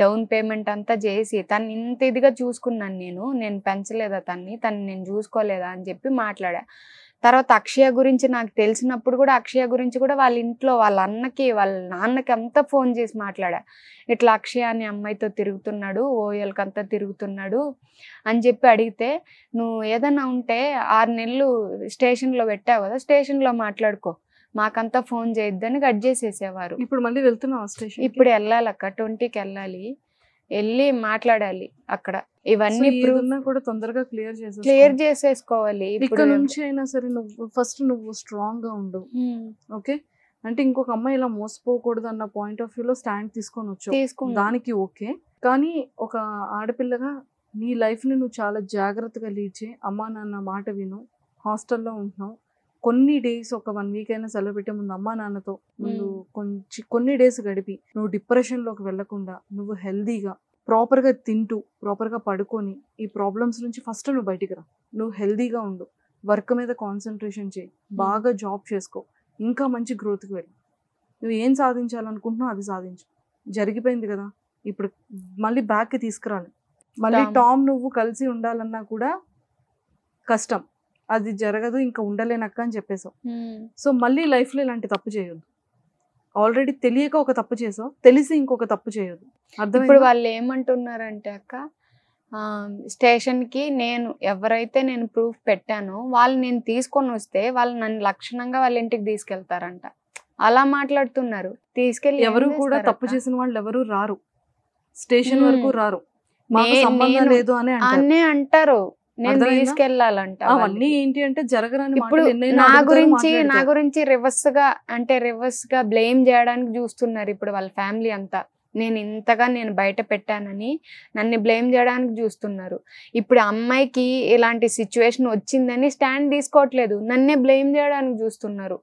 డౌన్ పేమెంట్ అంతా చేసి తను ఇంత ఇదిగా చూసుకున్నాను. నేను పెంచలేదా తను నేను చూసుకోలేదా అని చెప్పి మాట్లాడా. తర్వాత అక్షయ గురించి నాకు తెలిసినప్పుడు కూడా అక్షయ గురించి కూడా వాళ్ళ ఇంట్లో వాళ్ళ అన్నకి వాళ్ళ నాన్నకి అంతా ఫోన్ చేసి మాట్లాడా, ఇట్లా అక్షయ అనే అమ్మాయితో తిరుగుతున్నాడు, ఓఎల్కి అంతా తిరుగుతున్నాడు అని చెప్పి అడిగితే, నువ్వు ఏదైనా ఉంటే 6 నెలలు స్టేషన్లో పెట్టావు కదా, స్టేషన్లో మాట్లాడుకో, మాకంతా ఫోన్ చేయొద్దని కట్ చేసేసేవారు. ఇప్పుడు మళ్ళీ వెళ్తున్నావు స్టేషన్? ఇప్పుడు వెళ్ళాలక్క, 20కి వెళ్ళాలి. వెళ్ళి మాట్లాడాలి అక్కడ. సో ఇవన్నీ ఏదున్నా కూడా తొందరగా క్లియర్ క్లియర్ చేసేసుకోవాలి. ఇక్కడ ఇప్పుడు నుంచి అయినా సరే నువ్వు ఫస్ట్ నువ్వు స్ట్రాంగ్ గా ఉండు. ఓకే, అంటే ఇంకొక అమ్మాయి ఇలా మోసపోకూడదు అన్న పాయింట్ ఆఫ్ వ్యూలో స్టాండ్ తీసుకొని వచ్చావు, తీసుకున్నా. దానికి ఓకే. కానీ ఒక ఆడపిల్లగా నీ లైఫ్ ని నువ్వు చాలా జాగ్రత్తగా లీడ్ చేయి. అమ్మా నాన్న మాట విను. హాస్టల్లో ఉంటున్నావు, కొన్ని డేస్ ఒక 1 వీక్ అయినా సెలవు పెట్టే ముందు అమ్మా నాన్నతో ముందు కొన్ని డేస్ గడిపి నువ్వు డిప్రెషన్ లోకి వెళ్లకుండా నువ్వు హెల్దీగా ప్రాపర్గా తింటూ ప్రాపర్గా పడుకొని ఈ ప్రాబ్లమ్స్ నుంచి ఫస్ట్ నువ్వు బయటికి రా. నువ్వు హెల్దీగా ఉండు, వర్క్ మీద కాన్సన్ట్రేషన్ చేయి, బాగా జాబ్ చేసుకో, ఇంకా మంచి గ్రోత్కి వెళ్ళి నువ్వు ఏం సాధించాలనుకుంటున్నావు అది సాధించు. జరిగిపోయింది కదా, ఇప్పుడు మళ్ళీ బ్యాక్కి తీసుకురాలి. మళ్ళీ టామ్ నువ్వు కలిసి ఉండాలన్నా కూడా కష్టం, అది జరగదు, ఇంకా ఉండలేనక్క అని చెప్పేసావు. సో మళ్ళీ లైఫ్లో ఇలాంటి తప్పు చేయొద్దు. ఆల్రెడీ తెలియక ఒక తప్పు చేసావు, తెలిసి ఇంకొక తప్పు చేయొద్దు. ఇప్పుడు వాళ్ళు ఏమంటున్నారంటే అక్క, స్టేషన్కి ఎవరైతే నేను ప్రూఫ్ పెట్టానో వాళ్ళు నేను తీసుకొని వస్తే వాళ్ళు నన్ను లక్షణంగా వాళ్ళ ఇంటికి తీసుకెళ్తారంట. అలా మాట్లాడుతున్నారు. తీసుకెళ్ళి ఎవరు కూడా తప్పు చేసిన వాళ్ళు ఎవరు రారు, స్టేషన్ వరకు రారు, మాకు సంబంధం లేదు అని అంటారు. నేను తీసుకెళ్లాలంట. అవన్నీ ఏంటి అంటే జరగరాని ఇప్పుడు నా గురించి రివర్స్ గా బ్లేమ్ చేయడానికి చూస్తున్నారు ఇప్పుడు వాళ్ళ ఫ్యామిలీ అంతా. నేను బయట పెట్టానని నన్ను బ్లేమ్ చేయడానికి చూస్తున్నారు. ఇప్పుడు అమ్మాయికి ఇలాంటి సిచ్యువేషన్ వచ్చిందని స్టాండ్ తీసుకోవట్లేదు, నన్నే బ్లేమ్ చేయడానికి చూస్తున్నారు.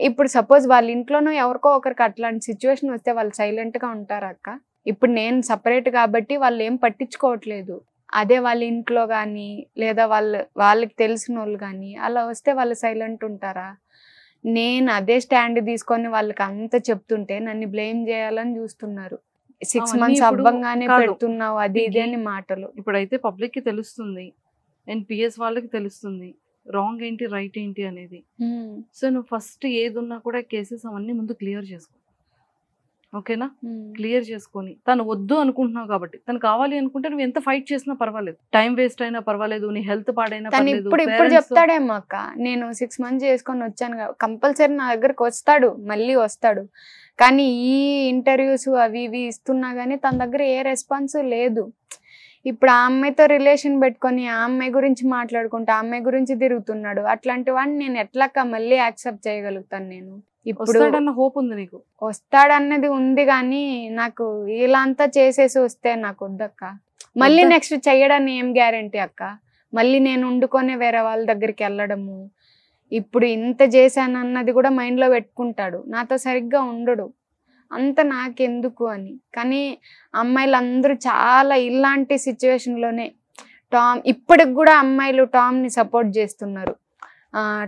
ఇప్పుడు సపోజ్ వాళ్ళ ఇంట్లోనూ ఎవరికో ఒకరికి అట్లాంటి సిచ్యువేషన్ వస్తే వాళ్ళు సైలెంట్ గా ఉంటారా అక్క? ఇప్పుడు నేను సపరేట్ కాబట్టి వాళ్ళు ఏం పట్టించుకోవట్లేదు. అదే వాళ్ళ ఇంట్లో కానీ లేదా వాళ్ళకి తెలిసిన వాళ్ళు కానీ అలా వస్తే వాళ్ళు సైలెంట్ ఉంటారా? నేను అదే స్టాండ్ తీసుకొని వాళ్ళకి అంత చెప్తుంటే నన్ను బ్లేమ్ చేయాలని చూస్తున్నారు. 6 months అవ్వంగానే పెడుతున్నావు అది ఇది అని మాటలు. ఇప్పుడైతే పబ్లిక్ కి తెలుస్తుంది, ఎన్పిఎస్ వాళ్ళకి తెలుస్తుంది రాంగ్ ఏంటి రైట్ ఏంటి అనేది. సో నువ్వు ఫస్ట్ ఏది ఉన్నా కూడా కేసెస్ అవన్నీ ముందు క్లియర్ చేసుకో. ఓకేనా? క్లియర్ చేసుకొని తను వద్దు అనుకుంటున్నావు కాబట్టి, తను కావాలి అనుకుంటే నువ్వు ఎంత ఫైట్ చేసినా పర్వాలేదు, టైం వేస్ట్ అయినా పర్వాలేదు, నీ హెల్త్ పాడైనా పర్వాలేదు. ఇప్పుడు చెప్తాడేమో అక్క, నేను 6 months చేసుకొని వచ్చాను, కంపల్సరీ నా దగ్గరకు వస్తాడు, మళ్ళీ వస్తాడు. కానీ ఈ ఇంటర్వ్యూస్ అవి ఇవి ఇస్తున్నా గానీ తన దగ్గర ఏ రెస్పాన్స్ లేదు. ఇప్పుడు ఆ అమ్మాయితో రిలేషన్ పెట్టుకొని ఆ అమ్మాయి గురించి మాట్లాడుకుంటూ ఆ అమ్మాయి గురించి తిరుగుతున్నాడు. అట్లాంటి వాడిని నేను ఎట్లాక మళ్ళీ యాక్సెప్ట్ చేయగలుగుతాను? నేను ఇప్పుడు హోప్ ఉంది నీకు, వస్తాడన్నది ఉంది కానీ నాకు ఇలా అంతా చేసేసి వస్తే నాకు వద్దక్క. మళ్ళీ నెక్స్ట్ చెయ్యడాన్ని ఏం గ్యారంటీ అక్క? మళ్ళీ నేను వండుకొని వేరే వాళ్ళ దగ్గరికి వెళ్ళడము, ఇప్పుడు ఇంత చేశాను అన్నది కూడా మైండ్ లో పెట్టుకుంటాడు, నాతో సరిగ్గా ఉండడు. అంత నాకెందుకు అని. కానీ అమ్మాయిలు అందరూ చాలా ఇలాంటి సిచ్యువేషన్ లోనే ఇప్పటికి కూడా అమ్మాయిలు టామ్ ని సపోర్ట్ చేస్తున్నారు.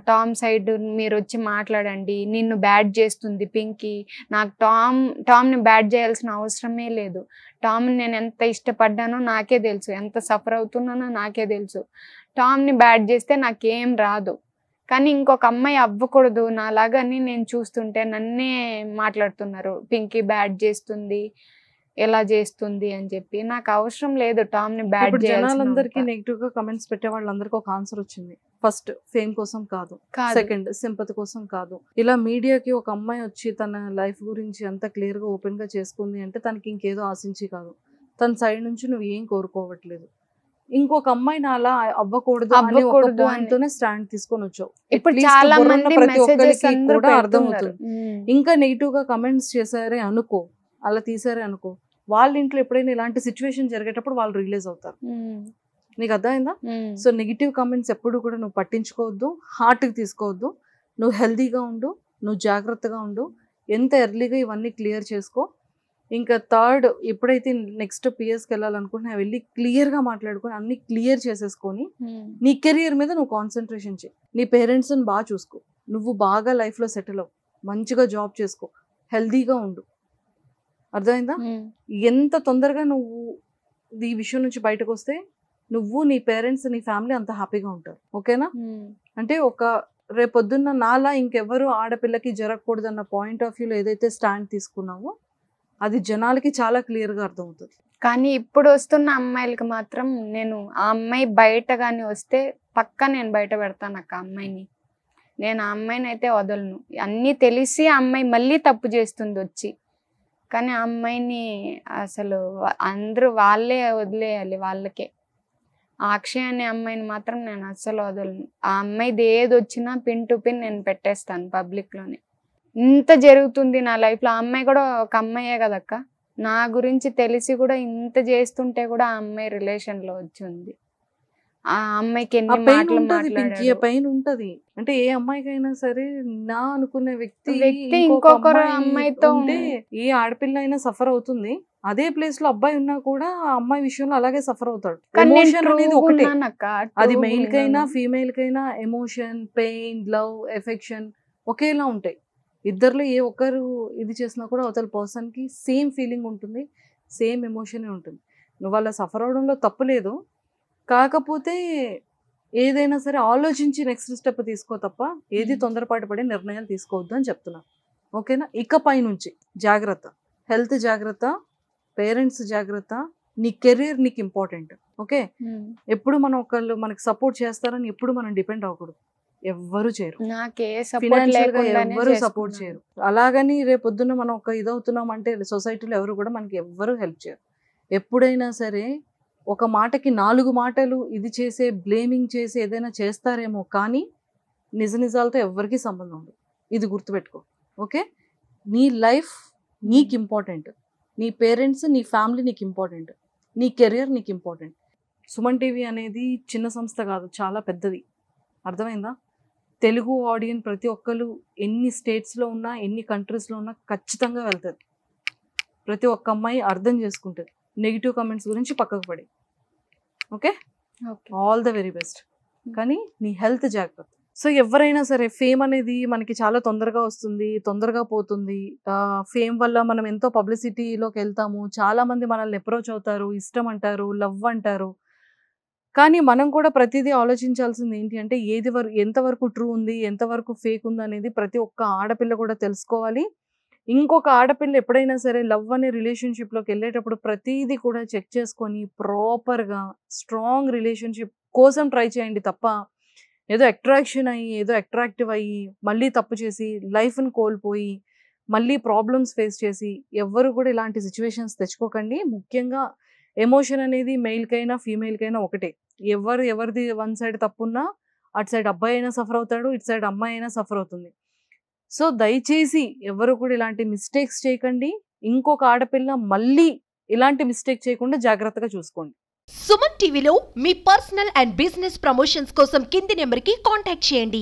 టామ్ సైడ్ మీరు వచ్చి మాట్లాడండి, నిన్ను బ్యాడ్ చేస్తుంది పింకీ, నాకు టామ్ని బ్యాడ్ చేయాల్సిన అవసరమే లేదు, టామ్ని నేను ఎంత ఇష్టపడ్డానో నాకే తెలుసు, ఎంత సఫర్ అవుతున్నానో నాకే తెలుసు, టామ్ని బ్యాడ్ చేస్తే నాకేం రాదు. కానీ ఇంకొక అమ్మాయి అవ్వకూడదు నాలాగని నేను చూస్తుంటే నన్నే మాట్లాడుతున్నారు, పింకీ బ్యాడ్ చేస్తుంది, ఎలా చేస్తుంది అని చెప్పి. నాకు అవసరం లేదు టామ్ని బ్యాడ్ చేయాలి. జనాలందరికీ నెగిటివ్ గా కమెంట్స్ పెట్టే వాళ్ళందరికీ ఒక ఆన్సర్ వచ్చింది. ఫస్ట్ ఫేమ్ కోసం కాదు, సెకండ్ సింపతి కోసం కాదు. ఇలా మీడియాకి ఒక అమ్మాయి వచ్చి తన లైఫ్ గురించి అంత క్లియర్ గా ఓపెన్ గా చేసుకుంది అంటే తనకి ఇంకేదో ఆశించి కాదు, తన సైడ్ నుంచి నువ్వు ఏం కోరుకోవట్లేదు. ఇంకొక అమ్మాయిని అలా అవ్వకూడదు అంటూనే స్టాండ్ తీసుకొని వచ్చావు. ఇప్పుడు చాలా మంది ప్రతి ఒక్కరికి కూడా అర్థమవుతుంది. ఇంకా నెగిటివ్ గా కమెంట్స్ చేశారే అనుకో, అలా తీసారే అనుకో, వాళ్ళ ఇంట్లో ఎప్పుడైనా ఇలాంటి సిచ్యువేషన్ జరిగేటప్పుడు వాళ్ళు రిలీజ్ అవుతారు. నీకు అర్థమైందా? సో నెగిటివ్ కమెంట్స్ ఎప్పుడు కూడా నువ్వు పట్టించుకోవద్దు, హార్ట్కి తీసుకోవద్దు. నువ్వు హెల్దీగా ఉండు, నువ్వు జాగ్రత్తగా ఉండు, ఎంత ఎర్లీగా ఇవన్నీ క్లియర్ చేసుకో. ఇంకా థర్డ్, ఎప్పుడైతే నెక్స్ట్ పిఎస్కి వెళ్ళాలనుకుంటున్నా వెళ్ళి క్లియర్గా మాట్లాడుకొని అన్ని క్లియర్ చేసేసుకొని నీ కెరియర్ మీద నువ్వు కాన్సన్ట్రేషన్ చేయి. నీ పేరెంట్స్ని బాగా చూసుకో, నువ్వు బాగా లైఫ్లో సెటిల్ అవ్వు, మంచిగా జాబ్ చేసుకో, హెల్దీగా ఉండు. అర్థమైందా? ఎంత తొందరగా నువ్వు ఈ విషయం నుంచి బయటకు వస్తే నువ్వు, నీ పేరెంట్స్, నీ ఫ్యామిలీ అంత హ్యాపీగా ఉంటారు. ఓకేనా? అంటే ఒక రేపొద్దున్న నాలా ఇంకెవరు ఆడపిల్లకి జరగకూడదు అన్న పాయింట్ ఆఫ్ వ్యూలో ఏదైతే స్టాండ్ తీసుకున్నావో అది జనాలకి చాలా క్లియర్గా అర్థమవుతుంది. కానీ ఇప్పుడు వస్తున్న అమ్మాయిలకి మాత్రం నేను ఆ అమ్మాయి బయట కానీ వస్తే పక్కా నేను బయట పెడతాను అక్క అమ్మాయిని. నేను ఆ అమ్మాయిని అయితే వదలను. అన్నీ తెలిసి ఆ అమ్మాయి మళ్ళీ తప్పు చేస్తుంది వచ్చి. కానీ ఆ అమ్మాయిని అసలు అందరూ వాళ్ళే వదిలేయాలి వాళ్ళకే. ఆ అక్షయ్ అనే అమ్మాయిని మాత్రం నేను అస్సలు వదలను. ఆ అమ్మాయిది ఏది వచ్చినా పిన్ టు పిన్ నేను పెట్టేస్తాను పబ్లిక్లోనే. ఇంత జరుగుతుంది నా లైఫ్లో. ఆ అమ్మాయి కూడా ఒక అమ్మాయే కదక్క. నా గురించి తెలిసి కూడా ఇంత చేస్తుంటే కూడా ఆ అమ్మాయి రిలేషన్లో వచ్చి ఉంది. ఆ అమ్మాయికి ఆ ఎన్ని పెయిన్ మాటలు ఉంటది పింకీ, ఆ మాట్లాడాడు. పెయిన్ ఉంటది. అంటే ఏ అమ్మాయికైనా సరే నా అనుకునే వ్యక్తి వ్యక్తి ఇంకొక ఇంకొకరు అమ్మాయి అమ్మాయితో ఉంటే ఏ ఆడపిల్ల అయినా సఫర్ అవుతుంది. అదే ప్లేస్ లో అబ్బాయి ఉన్నా కూడా ఆ అమ్మాయి విషయంలో అలాగే సఫర్ అవుతాడు. కానీ నేను ఎమోషన్ అనేది ట్రూగా ఒకటే, ఉన్నానక్క. అది ట్రూగా మెయిల్ కైనా ఉన్నాను. ఫీమేల్ కైనా ఎమోషన్, పెయిన్, లవ్, ఎఫెక్షన్ ఒకేలా ఉంటాయి. ఇద్దరిలో ఏ ఒక్కరు ఇది చేసినా కూడా అవతల పర్సన్ కి సేమ్ ఫీలింగ్ ఉంటుంది, సేమ్ ఎమోషన్ ఉంటుంది. నువ్వు అలా సఫర్ అవడంలో తప్పు లేదు. కాకపోతే ఏదైనా సరే ఆలోచించి నెక్స్ట్ స్టెప్ తీసుకో తప్ప ఏది తొందరపాటు పడి నిర్ణయాలు తీసుకోవద్దు అని చెప్తున్నా. ఓకేనా? ఇకపై నుంచి జాగ్రత్త, హెల్త్ జాగ్రత్త, పేరెంట్స్ జాగ్రత్త, నీ కెరీర్ నీకు ఇంపార్టెంట్. ఓకే? ఎప్పుడు మనం ఒకళ్ళు మనకి సపోర్ట్ చేస్తారని ఎప్పుడు మనం డిపెండ్ అవ్వకూడదు. ఎవ్వరు చేయరు, నాకే సపోర్ట్ ఫినాన్షియల్ గా లేకుండానే ఎవ్వరు సపోర్ట్ చేసుకున్నాను. చేయరు. అలాగని రేపొద్దున మనం ఒక ఇదవుతున్నాం అంటే సొసైటీలో ఎవరు కూడా మనకి ఎవ్వరు హెల్ప్ చేయరు. ఎప్పుడైనా సరే ఒక మాటకి 4 మాటలు ఇది చేసే బ్లేమింగ్ చేసి ఏదైనా చేస్తారేమో, కానీ నిజాలతో ఎవ్వరికీ సంబంధం ఉండదు. ఇది గుర్తుపెట్టుకో. ఓకే? నీ లైఫ్ నీకు ఇంపార్టెంట్, నీ పేరెంట్స్, నీ ఫ్యామిలీ నీకు ఇంపార్టెంట్, నీ కెరియర్ నీకు ఇంపార్టెంట్. సుమన్ టీవీ అనేది చిన్న సంస్థ కాదు, చాలా పెద్దది. అర్థమైందా? తెలుగు ఆడియన్స్ ప్రతి ఒక్కరు ఎన్ని స్టేట్స్లో ఉన్నా, ఎన్ని కంట్రీస్లో ఉన్నా ఖచ్చితంగా వెళ్తుంది. ప్రతి ఒక్క అమ్మాయి అర్థం చేసుకుంటుంది. నెగిటివ్ కమెంట్స్ గురించి పక్కకు పడి. Okay? All the very best. కానీ నీ హెల్త్ జాగ్రత్త. సో ఎవరైనా సరే ఫేమ్ అనేది మనకి చాలా తొందరగా వస్తుంది, తొందరగా పోతుంది. ఫేమ్ వల్ల మనం ఎంతో పబ్లిసిటీలోకి వెళ్తాము. చాలా మంది మనల్ని అప్రోచ్ అవుతారు, ఇష్టం అంటారు, లవ్ అంటారు. కానీ మనం కూడా ప్రతిదీ ఆలోచించాల్సింది ఏంటి అంటే ఎంతవరకు ట్రూ ఉంది, ఎంతవరకు ఫేక్ ఉంది అనేది ప్రతి ఒక్క ఆడపిల్ల కూడా తెలుసుకోవాలి. ఇంకొక ఆడపిల్ల ఎప్పుడైనా సరే లవ్ అనే రిలేషన్షిప్లోకి వెళ్ళేటప్పుడు ప్రతిదీ కూడా చెక్ చేసుకొని ప్రాపర్గా స్ట్రాంగ్ రిలేషన్షిప్ కోసం ట్రై చేయండి తప్ప ఏదో అట్రాక్షన్ అయ్యి, ఏదో అట్రాక్టివ్ అయ్యి మళ్ళీ తప్పు చేసి లైఫ్ని కోల్పోయి మళ్ళీ ప్రాబ్లమ్స్ ఫేస్ చేసి ఎవ్వరు కూడా ఇలాంటి సిచ్యువేషన్స్ తెచ్చుకోకండి. ముఖ్యంగా ఎమోషన్ అనేది మెయిల్కైనా ఫీమేల్కైనా ఒకటే. ఎవరిది వన్ సైడ్ తప్పున్నా అటు సైడ్ అబ్బాయి అయినా సఫర్ అవుతాడు, ఇటు సైడ్ అమ్మాయి అయినా సఫర్ అవుతుంది. సో దయచేసి ఎవరు కూడా ఇలాంటి మిస్టేక్స్ చేయకండి. ఇంకొక ఆడపిల్ల మళ్ళీ ఇలాంటి మిస్టేక్ చేయకుండా జాగ్రత్తగా చూసుకోండి. సుమన్ టీవీలో మీ పర్సనల్ అండ్ బిజినెస్ ప్రమోషన్స్ కోసం కింది నెంబర్కి కాంటాక్ట్ చేయండి.